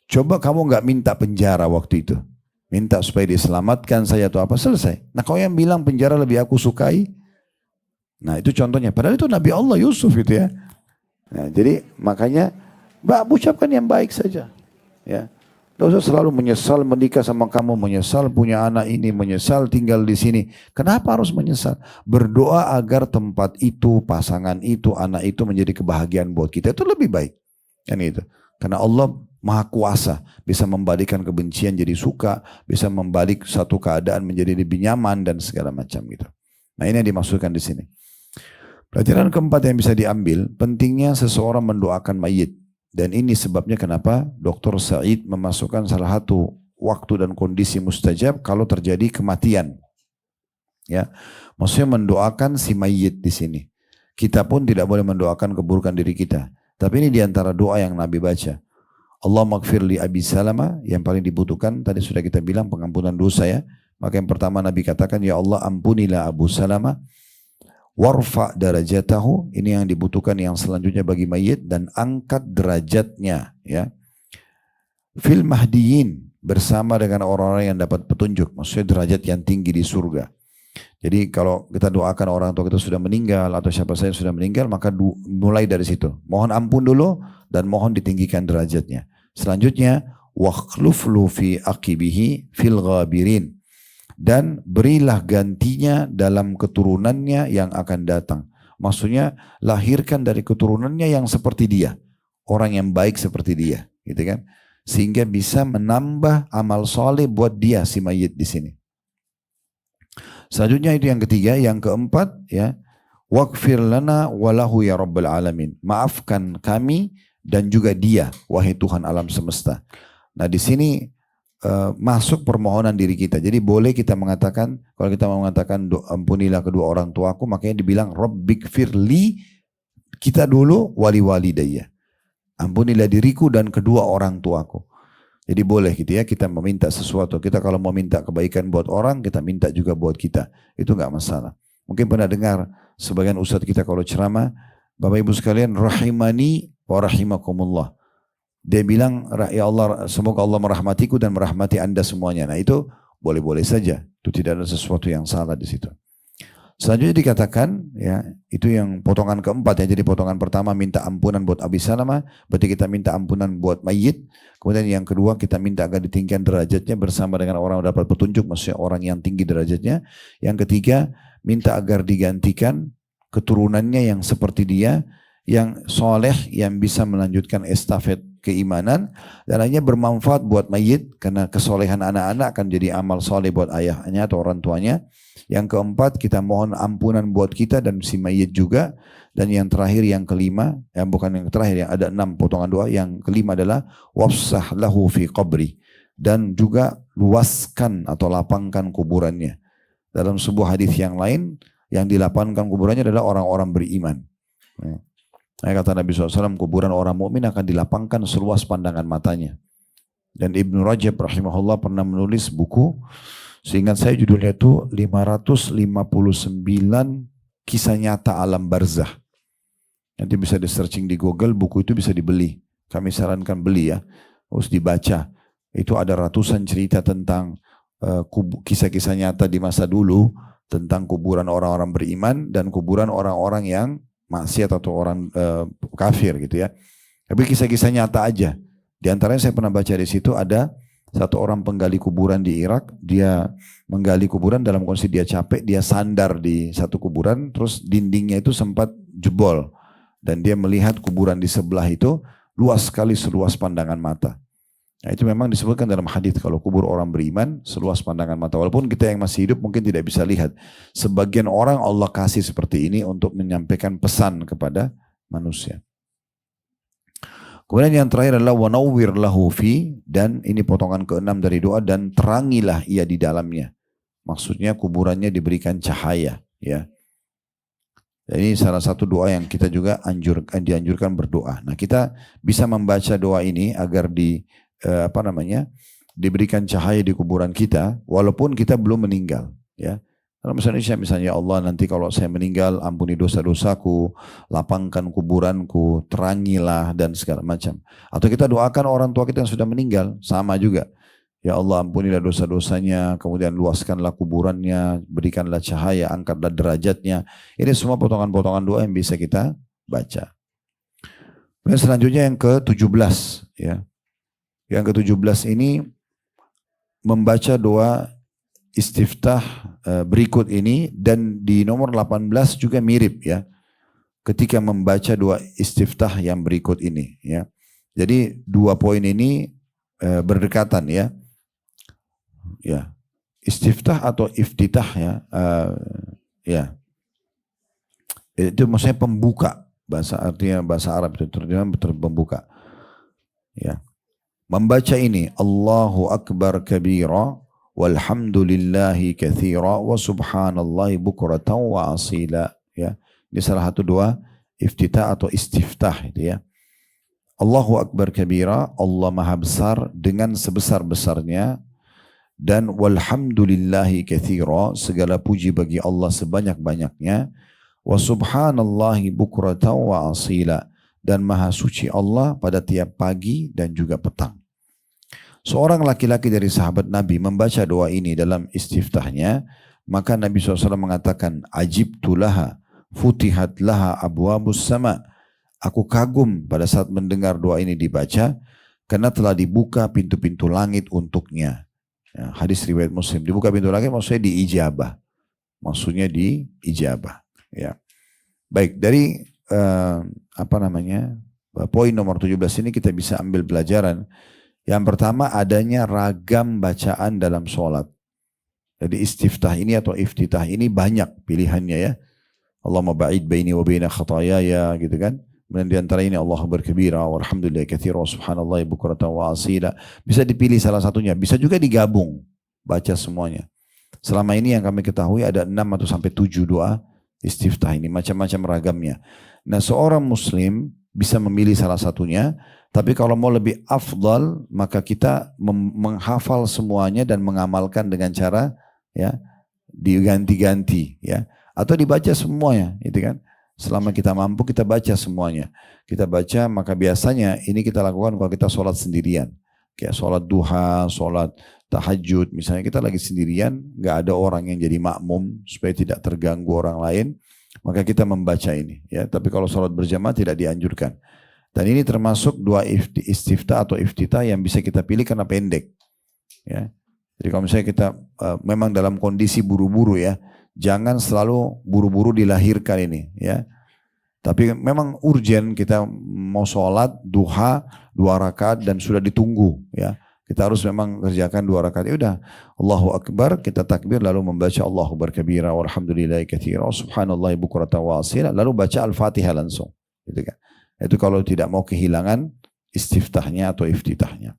Coba kamu nggak minta penjara waktu itu. Minta supaya diselamatkan saya atau apa, selesai. Nah kau yang bilang penjara lebih aku sukai. Nah itu contohnya. Padahal itu Nabi Allah Yusuf itu ya. Nah, jadi makanya ucapkan yang baik saja. Ya. Tidak usah selalu menyesal menikah sama kamu, menyesal punya anak ini, menyesal tinggal di sini. Kenapa harus menyesal? Berdoa agar tempat itu, pasangan itu, anak itu menjadi kebahagiaan buat kita. Itu lebih baik. Kan itu. Karena Allah Maha Kuasa, bisa membalikkan kebencian jadi suka, bisa membalik satu keadaan menjadi lebih nyaman dan segala macam gitu. Nah ini yang dimaksudkan di sini. Pelajaran keempat yang bisa diambil, pentingnya seseorang mendoakan mayit. Dan ini sebabnya kenapa Dr. Said memasukkan salah satu waktu dan kondisi mustajab kalau terjadi kematian. Ya, maksudnya mendoakan si mayit di sini. Kita pun tidak boleh mendoakan keburukan diri kita. Tapi ini diantara doa yang Nabi baca. Allah maghfir li Abi Salama, yang paling dibutuhkan tadi sudah kita bilang pengampunan dosa ya. Maka yang pertama Nabi katakan, ya Allah ampunilah Abu Salama. Warfa darajatahu, ini yang dibutuhkan yang selanjutnya bagi mayit, dan angkat derajatnya ya. Fil mahdiyin, bersama dengan orang-orang yang dapat petunjuk, maksudnya derajat yang tinggi di surga. Jadi kalau kita doakan orang tua kita sudah meninggal atau siapa saja sudah meninggal, maka mulai dari situ. Mohon ampun dulu dan mohon ditinggikan derajatnya. Selanjutnya wakhluf lu fi aqibihi fil ghabirin. Dan berilah gantinya dalam keturunannya yang akan datang. Maksudnya lahirkan dari keturunannya yang seperti dia. Orang yang baik seperti dia. Gitu kan? Sehingga bisa menambah amal soleh buat dia si mayit di sini. Selanjutnya itu yang ketiga. Yang keempat ya. Waghfir lana walahu ya rabbal alamin. Maafkan kami dan juga dia. Wahai Tuhan alam semesta. Nah di sini masuk permohonan diri kita. Jadi boleh kita mengatakan, kalau kita mau mengatakan ampunilah kedua orang tuaku, makanya dibilang Rabbik firli, kita dulu wali walidayya. Ampunilah diriku dan kedua orang tuaku. Jadi boleh gitu ya, kita meminta sesuatu. Kita kalau mau minta kebaikan buat orang, kita minta juga buat kita. Itu enggak masalah. Mungkin pernah dengar sebagian ustadz kita kalau ceramah, Bapak Ibu sekalian, rahimani wa rahimakumullah. Dia bilang, ya Allah, semoga Allah merahmatiku dan merahmati anda semuanya. Nah itu boleh-boleh saja. Itu tidak ada sesuatu yang salah di situ. Selanjutnya dikatakan, ya itu yang potongan keempat ya. Jadi potongan pertama minta ampunan buat Abi Salama. Berarti kita minta ampunan buat mayit. Kemudian yang kedua kita minta agar ditinggikan derajatnya bersama dengan orang yang dapat petunjuk. Maksudnya orang yang tinggi derajatnya. Yang ketiga minta agar digantikan keturunannya yang seperti dia. Yang soleh, yang bisa melanjutkan estafet keimanan, dan hanya bermanfaat buat mayit, karena kesolehan anak-anak akan jadi amal soleh buat ayahnya atau orang tuanya. Yang keempat, kita mohon ampunan buat kita dan si mayit juga. Dan yang terakhir, yang kelima, yang bukan yang terakhir, yang ada 6 potongan doa, yang kelima adalah wafsah lahu fi qabri, dan juga luaskan atau lapangkan kuburannya. Dalam sebuah hadis yang lain, yang dilapangkan kuburannya adalah orang-orang beriman. Kata Nabi SAW, kuburan orang mukmin akan dilapangkan seluas pandangan matanya. Dan Ibnu Rajab rahimahullah pernah menulis buku, seingat saya judulnya itu 559 kisah nyata alam barzah. Nanti bisa di searching di Google, buku itu bisa dibeli. Kami sarankan beli ya, harus dibaca. Itu ada ratusan cerita tentang kisah-kisah nyata di masa dulu, tentang kuburan orang-orang beriman dan kuburan orang-orang yang maksiat atau orang kafir gitu ya. Tapi kisah-kisah nyata aja. Di antaranya saya pernah baca di situ ada satu orang penggali kuburan di Irak. Dia menggali kuburan dalam kondisi dia capek. Dia sandar di satu kuburan. Terus dindingnya itu sempat jebol. Dan dia melihat kuburan di sebelah itu luas sekali, seluas pandangan mata. Nah, itu memang disebutkan dalam hadis kalau kubur orang beriman seluas pandangan mata. Walaupun kita yang masih hidup mungkin tidak bisa lihat. Sebagian orang Allah kasih seperti ini untuk menyampaikan pesan kepada manusia. Kemudian yang terakhir adalah wanawwir lahu fi, dan ini potongan ke-6 dari doa, dan terangilah ia di dalamnya. Maksudnya kuburannya diberikan cahaya, ya. Ini salah satu doa yang kita juga dianjurkan berdoa. Nah, kita bisa membaca doa ini agar diberikan cahaya di kuburan kita walaupun kita belum meninggal ya. Kalau misalnya ya Allah, nanti kalau saya meninggal ampuni dosa-dosaku, lapangkan kuburanku, terangilah dan segala macam. Atau kita doakan orang tua kita yang sudah meninggal, sama juga. Ya Allah ampunilah dosa-dosanya, kemudian luaskanlah kuburannya, berikanlah cahaya, angkatlah derajatnya. Ini semua potongan-potongan doa yang bisa kita baca. Dan selanjutnya yang ke-17 ya. Yang ke-17 ini membaca doa istiftah berikut ini, dan di nomor 18 juga mirip ya. Ketika membaca doa istiftah yang berikut ini ya. Jadi dua poin ini berdekatan ya. Ya. Istiftah atau iftitah ya. Ya. Itu maksudnya pembuka, artinya bahasa Arab itu terjemahan pembuka. Ya. Membaca ini Allahu Akbar kabira walhamdulillahi katsira wa subhanallahi bukratan wa asila ya. Ini salah satu doa iftitah atau istiftah itu ya. Allahu Akbar kabira, Allah Maha besar dengan sebesar-besarnya, dan walhamdulillahi katsira, segala puji bagi Allah sebanyak-banyaknya, wa subhanallahi bukratan wa asila, dan maha suci Allah pada tiap pagi dan juga petang. Seorang laki-laki dari sahabat Nabi membaca doa ini dalam istiftahnya, maka Nabi SAW mengatakan, ajibtu laha futihat laha abwabus sama. Aku kagum pada saat mendengar doa ini dibaca, karena telah dibuka pintu-pintu langit untuknya. Ya, hadis riwayat Muslim. Dibuka pintu langit maksudnya diijabah. Maksudnya diijabah. Ya. Baik, dari poin nomor 17 ini kita bisa ambil pelajaran. Yang pertama, adanya ragam bacaan dalam sholat. Jadi istiftah ini atau iftitah ini banyak pilihannya ya. Allahumma ba'id baini wa baina khatayaya gitu kan. Kemudian diantara ini Allahu Akbar kabira walhamdulillahi katsira subhanallahi bukratan wa asila. Bisa dipilih salah satunya, bisa juga digabung baca semuanya. Selama ini yang kami ketahui ada 6 atau sampai 7 doa istiftah ini, macam-macam ragamnya. Nah, seorang muslim bisa memilih salah satunya, tapi kalau mau lebih afdal maka kita menghafal semuanya dan mengamalkan dengan cara ya diganti-ganti ya, atau dibaca semuanya gitu kan. Selama kita mampu kita baca semuanya. Kita baca, maka biasanya ini kita lakukan kalau kita sholat sendirian. Kayak sholat duha, sholat tahajud. Misalnya kita lagi sendirian, gak ada orang yang jadi makmum supaya tidak terganggu orang lain. Maka kita membaca ini. Ya. Tapi kalau sholat berjamaah tidak dianjurkan. Dan ini termasuk doa istiftah atau iftitah yang bisa kita pilih karena pendek. Ya. Jadi kalau misalnya kita memang dalam kondisi buru-buru ya, jangan selalu buru-buru dilahirkan ini ya. Tapi memang urgent kita mau sholat duha 2 rakaat dan sudah ditunggu ya. Kita harus memang kerjakan 2 rakaat. Ya udah, Allahu Akbar, kita takbir lalu membaca Allahu Akbar kabira walhamdulillahi katsira subhanallahi bukratan wa asila, lalu baca Al-Fatihah langsung. Gitu kan. Itu kalau tidak mau kehilangan istiftahnya atau iftitahnya.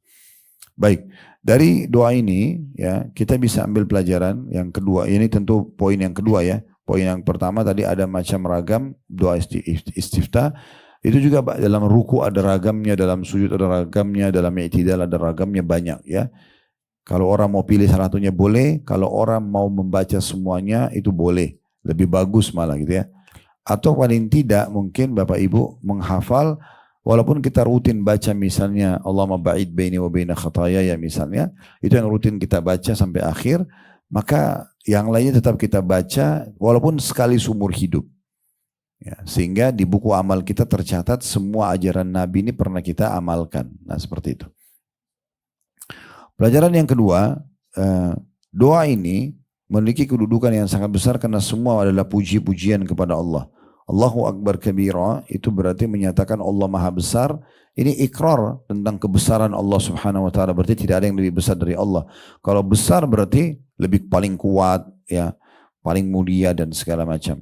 Baik, dari doa ini ya kita bisa ambil pelajaran yang kedua. Ini tentu poin yang kedua ya. Poin yang pertama tadi ada macam ragam doa istiftah. Itu juga dalam ruku ada ragamnya, dalam sujud ada ragamnya, dalam i'tidal ada ragamnya, banyak ya. Kalau orang mau pilih salah satunya boleh, kalau orang mau membaca semuanya itu boleh. Lebih bagus malah gitu ya. Atau paling tidak mungkin Bapak Ibu menghafal. Walaupun kita rutin baca misalnya Allahumma ba'id baini wa baina khatayaya misalnya, itu yang rutin kita baca sampai akhir, maka yang lainnya tetap kita baca walaupun sekali seumur hidup. Ya, sehingga di buku amal kita tercatat semua ajaran Nabi ini pernah kita amalkan. Nah seperti itu. Pelajaran yang kedua, doa ini memiliki kedudukan yang sangat besar karena semua adalah puji-pujian kepada Allah. Allahu Akbar kabira itu berarti menyatakan Allah Maha Besar. Ini ikrar tentang kebesaran Allah Subhanahu wa taala, berarti tidak ada yang lebih besar dari Allah. Kalau besar berarti lebih paling kuat ya, paling mulia dan segala macam.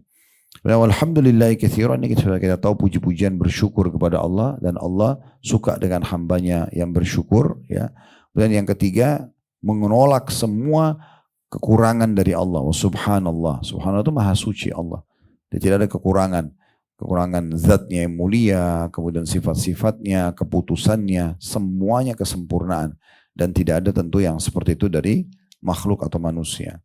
Alhamdulillah katsiran, ini kita tahu puji-pujian bersyukur kepada Allah, dan Allah suka dengan hambanya yang bersyukur ya. Dan yang ketiga menolak semua kekurangan dari Allah. Subhanallah, subhanallah itu maha suci Allah. Dan tidak ada kekurangan zatnya yang mulia, kemudian sifat-sifatnya, keputusannya, semuanya kesempurnaan. Dan tidak ada tentu yang seperti itu dari makhluk atau manusia.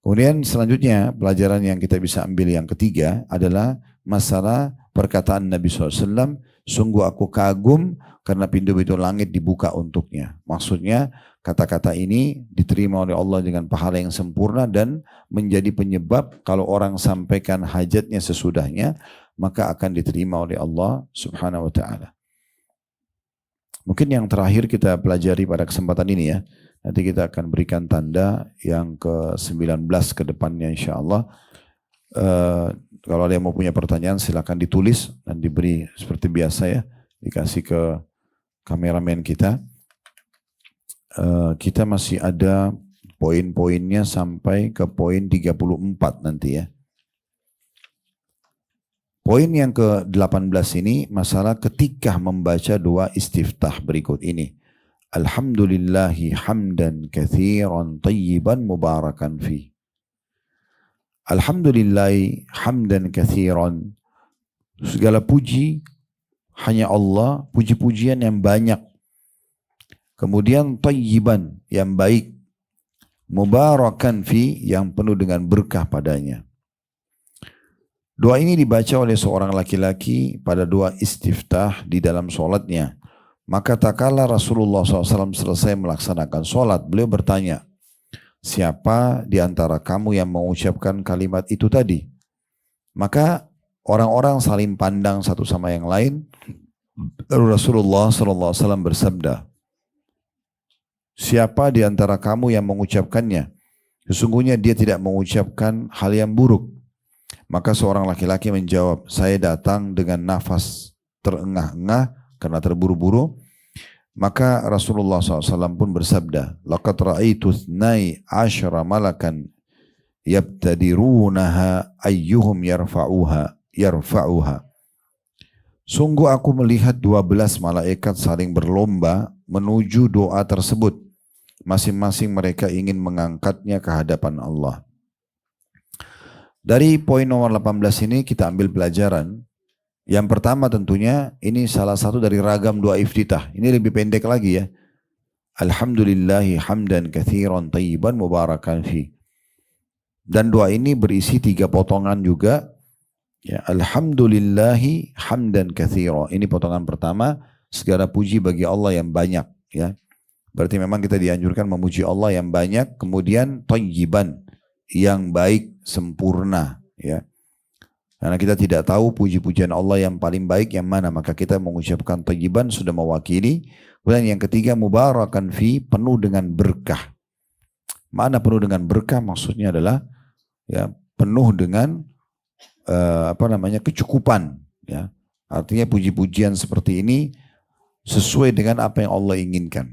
Kemudian selanjutnya pelajaran yang kita bisa ambil yang ketiga adalah masalah perkataan Nabi SAW, sungguh aku kagum karena pintu-pintu langit dibuka untuknya. Maksudnya kata-kata ini diterima oleh Allah dengan pahala yang sempurna dan menjadi penyebab kalau orang sampaikan hajatnya sesudahnya, maka akan diterima oleh Allah Subhanahu wa taala. Mungkin yang terakhir kita pelajari pada kesempatan ini ya. Nanti kita akan berikan tanda yang ke-19 ke depannya insya Allah. Kalau ada yang mau punya pertanyaan silakan ditulis dan diberi seperti biasa ya. Dikasih ke kameramen kita. Kita masih ada poin-poinnya sampai ke poin 34 nanti ya. Poin yang ke-18 ini masalah ketika membaca doa istiftah berikut ini. Alhamdulillahi hamdan kathiran tayyiban mubarakan fi. Alhamdulillahi hamdan kathiran. Segala puji hanya Allah, puji-pujian yang banyak. Kemudian tayyiban yang baik. Mubarakan fi yang penuh dengan berkah padanya. Doa ini dibaca oleh seorang laki-laki pada doa istiftah di dalam sholatnya. Maka tak kala Rasulullah SAW selesai melaksanakan sholat, beliau bertanya, siapa di antara kamu yang mengucapkan kalimat itu tadi? Maka orang-orang saling pandang satu sama yang lain. Lalu Rasulullah SAW bersabda, siapa di antara kamu yang mengucapkannya? Sesungguhnya dia tidak mengucapkan hal yang buruk. Maka seorang laki-laki menjawab, saya datang dengan nafas terengah-engah karena terburu-buru. Maka Rasulullah SAW pun bersabda, laqad ra'aitu thnai asyara malakan yabtadirunaha ayyuhum yarfa'uha. Sungguh aku melihat 12 malaikat saling berlomba menuju doa tersebut. Masing-masing mereka ingin mengangkatnya ke hadapan Allah. Dari poin nomor 18 ini kita ambil pelajaran. Yang pertama tentunya ini salah satu dari ragam doa iftitah. Ini lebih pendek lagi ya. Alhamdulillahi hamdan kathiran tayyiban mubarakan fi. Dan doa ini berisi 3 potongan juga. Ya, Alhamdulillahi hamdan kathiran. Ini potongan pertama. Segala puji bagi Allah yang banyak. Ya. Berarti memang kita dianjurkan memuji Allah yang banyak. Kemudian tayyiban. Yang baik, sempurna, ya. Karena kita tidak tahu puji-pujian Allah yang paling baik yang mana, maka kita mengucapkan thayyiban sudah mewakili. Kemudian yang ketiga mubarakan fi, penuh dengan berkah. Mana penuh dengan berkah? Maksudnya adalah ya penuh dengan kecukupan, ya. Artinya puji-pujian seperti ini sesuai dengan apa yang Allah inginkan.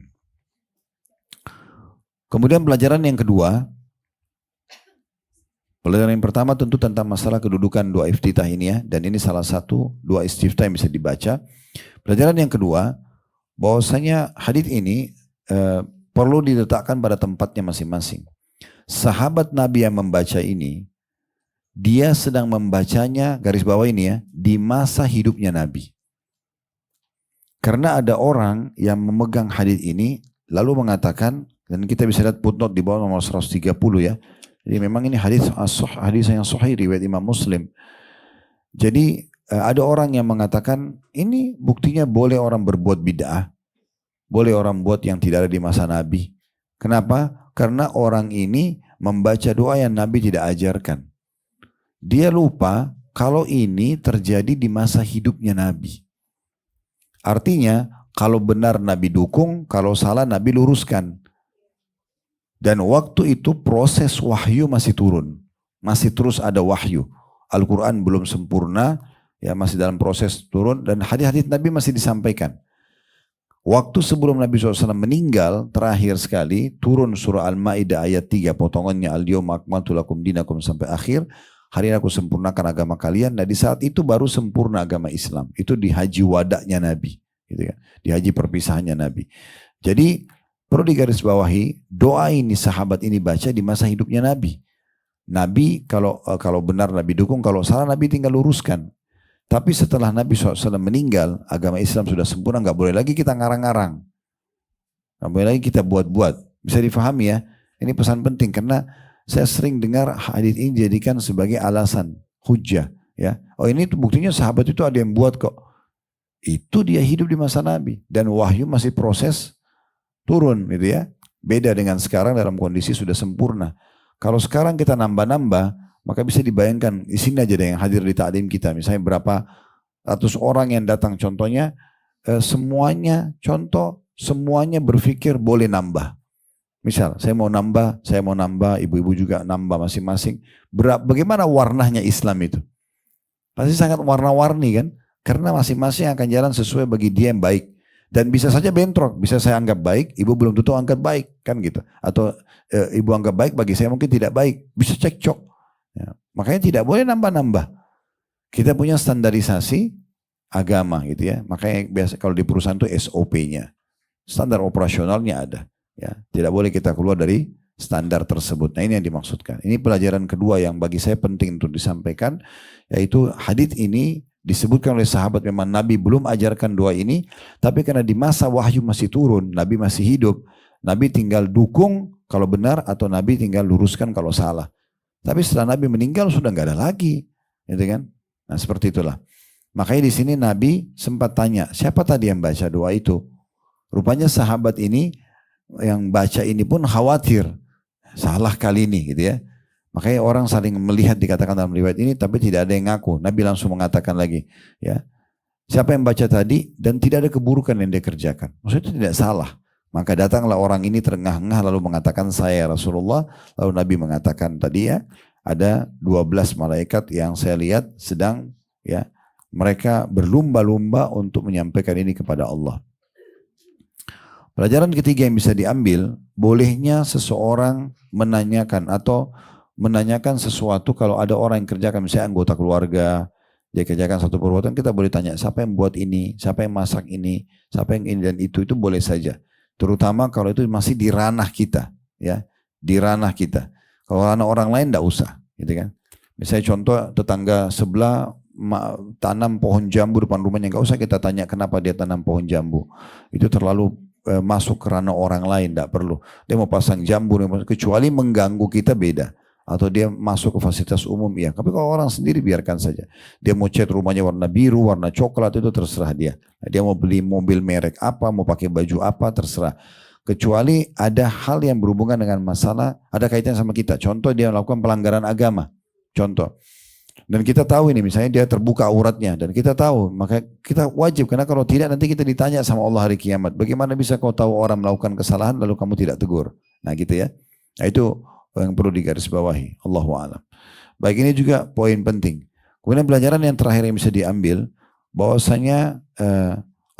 Kemudian pelajaran yang kedua. Pelajaran yang pertama tentu tentang masalah kedudukan doa iftitah ini ya. Dan ini salah satu doa istiftah yang bisa dibaca. Pelajaran yang kedua, bahwasanya hadits ini perlu diletakkan pada tempatnya masing-masing. Sahabat Nabi yang membaca ini, dia sedang membacanya, garis bawah ini ya, di masa hidupnya Nabi. Karena ada orang yang memegang hadits ini, lalu mengatakan, dan kita bisa lihat footnote di bawah nomor 130 ya, jadi memang ini hadis yang sahih riwayat Imam Muslim. Jadi ada orang yang mengatakan ini buktinya boleh orang berbuat bid'ah, boleh orang buat yang tidak ada di masa Nabi. Kenapa? Karena orang ini membaca doa yang Nabi tidak ajarkan. Dia lupa kalau ini terjadi di masa hidupnya Nabi. Artinya kalau benar Nabi dukung, kalau salah Nabi luruskan. Dan waktu itu proses wahyu masih turun. Masih terus ada wahyu. Al-Quran belum sempurna. Ya masih dalam proses turun. Dan hadis-hadis Nabi masih disampaikan. Waktu sebelum Nabi SAW meninggal. Terakhir sekali. Turun surah Al-Ma'idah ayat 3. Potongannya Al-Yawma akmaltu lakum dinakum sampai akhir. Hari ini aku sempurnakan agama kalian. Nah di saat itu baru sempurna agama Islam. Itu di haji wadaknya Nabi. Gitu ya. Di haji perpisahannya Nabi. Jadi perlu digarisbawahi, doa ini sahabat ini baca di masa hidupnya Nabi. Nabi kalau benar Nabi dukung, kalau salah Nabi tinggal luruskan. Tapi setelah Nabi SAW meninggal, agama Islam sudah sempurna, nggak boleh lagi kita ngarang-ngarang. Nggak boleh lagi kita buat-buat. Bisa difahami ya, ini pesan penting karena saya sering dengar hadits ini dijadikan sebagai alasan, hujjah. Ya. Oh ini buktinya sahabat itu ada yang buat kok. Itu dia hidup di masa Nabi. Dan wahyu masih proses turun gitu ya. Beda dengan sekarang dalam kondisi sudah sempurna. Kalau sekarang kita nambah-nambah, maka bisa dibayangkan di sini aja ada yang hadir di taklim kita. Misalnya berapa ratus orang yang datang contohnya, semuanya, contoh semuanya berpikir boleh nambah. Misal saya mau nambah, ibu-ibu juga nambah masing-masing. Bagaimana warnanya Islam itu? Pasti sangat warna-warni kan? Karena masing-masing akan jalan sesuai bagi dia yang baik. Dan bisa saja bentrok, bisa saya anggap baik, ibu belum tentu anggap baik, kan gitu. Atau ibu anggap baik, bagi saya mungkin tidak baik, bisa cekcok. Ya, makanya tidak boleh nambah-nambah. Kita punya standarisasi agama gitu ya. Makanya biasa kalau di perusahaan itu SOP-nya, standar operasionalnya ada. Ya, tidak boleh kita keluar dari standar tersebut. Nah ini yang dimaksudkan. Ini pelajaran kedua yang bagi saya penting untuk disampaikan, yaitu hadits ini disebutkan oleh sahabat, memang Nabi belum ajarkan doa ini, tapi karena di masa wahyu masih turun, Nabi masih hidup, Nabi tinggal dukung kalau benar atau Nabi tinggal luruskan kalau salah. Tapi setelah Nabi meninggal sudah nggak ada lagi, gitu kan? Nah seperti itulah. Makanya di sini Nabi sempat tanya, siapa tadi yang baca doa itu? Rupanya sahabat ini yang baca ini pun khawatir, salah kali ini, gitu ya. Makanya orang saling melihat dikatakan dalam riwayat ini, tapi tidak ada yang ngaku. Nabi langsung mengatakan lagi, ya, siapa yang baca tadi dan tidak ada keburukan yang dia kerjakan. Maksudnya itu tidak salah. Maka datanglah orang ini terengah-engah lalu mengatakan saya Rasulullah. Lalu Nabi mengatakan tadi ya, ada 12 malaikat yang saya lihat sedang ya mereka berlumba-lumba untuk menyampaikan ini kepada Allah. Pelajaran ketiga yang bisa diambil, bolehnya seseorang menanyakan atau menanyakan sesuatu kalau ada orang yang kerjakan, misalnya anggota keluarga, dia kerjakan satu perbuatan, kita boleh tanya, siapa yang buat ini, siapa yang masak ini, siapa yang ini dan itu boleh saja. Terutama kalau itu masih di ranah kita, ya, di ranah kita. Kalau ranah orang lain tidak usah, gitu kan. Misalnya contoh tetangga sebelah tanam pohon jambu depan rumahnya, nggak usah kita tanya kenapa dia tanam pohon jambu. Itu terlalu masuk ke ranah orang lain, tidak perlu. Dia mau pasang jambu, kecuali mengganggu kita beda. Atau dia masuk ke fasilitas umum, ya. Tapi kalau orang sendiri biarkan saja. Dia mau cat rumahnya warna biru, warna coklat, itu terserah dia. Dia mau beli mobil merek apa, mau pakai baju apa, terserah. Kecuali ada hal yang berhubungan dengan masalah, ada kaitan sama kita. Contoh dia melakukan pelanggaran agama. Contoh. Dan kita tahu ini, misalnya dia terbuka auratnya. Dan kita tahu, maka kita wajib. Karena kalau tidak nanti kita ditanya sama Allah hari kiamat. Bagaimana bisa kau tahu orang melakukan kesalahan lalu kamu tidak tegur. Nah gitu ya. Nah itu yang perlu digarisbawahi. Allahu a'lam. Baik, ini juga poin penting. Kemudian pelajaran yang terakhir yang bisa diambil, bahwasanya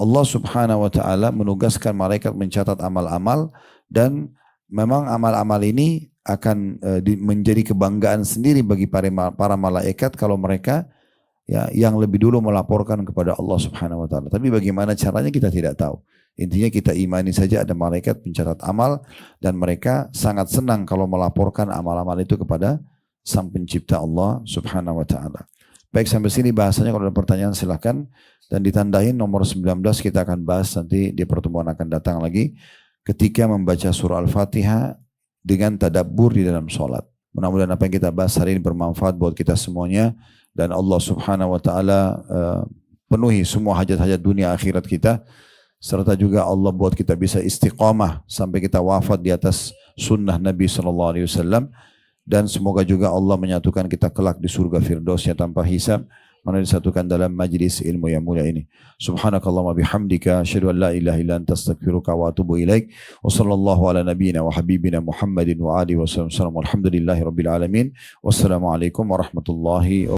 Allah Subhanahu wa taala menugaskan malaikat mencatat amal-amal, dan memang amal-amal ini akan menjadi kebanggaan sendiri bagi para malaikat kalau mereka ya yang lebih dulu melaporkan kepada Allah Subhanahu wa taala. Tapi bagaimana caranya kita tidak tahu. Intinya kita imani saja ada malaikat pencatat amal dan mereka sangat senang kalau melaporkan amal-amal itu kepada Sang Pencipta Allah Subhanahu wa taala. Baik, sampai sini bahasanya. Kalau ada pertanyaan silakan, dan ditandain nomor 19 kita akan bahas nanti di pertemuan akan datang lagi ketika membaca surah Al-Fatihah dengan tadabbur di dalam sholat. Mudah-mudahan apa yang kita bahas hari ini bermanfaat buat kita semuanya, dan Allah Subhanahu wa taala penuhi semua hajat-hajat dunia akhirat kita, serta juga Allah buat kita bisa istiqamah sampai kita wafat di atas sunnah Nabi SAW. Dan semoga juga Allah menyatukan kita kelak di surga Firdausnya tanpa hisab, mana disatukan dalam majlis ilmu yang mulia ini. Subhanakallahumma bihamdika asyhadu an la ilaha illa anta astaghfiruka wa atubu ilaik. Wa sallallahu ala nabiyyina wa habibina Muhammadin wa alihi wasallam. Alhamdulillahirabbil alamin. Wassalamualaikum warahmatullahi wabarakatuh.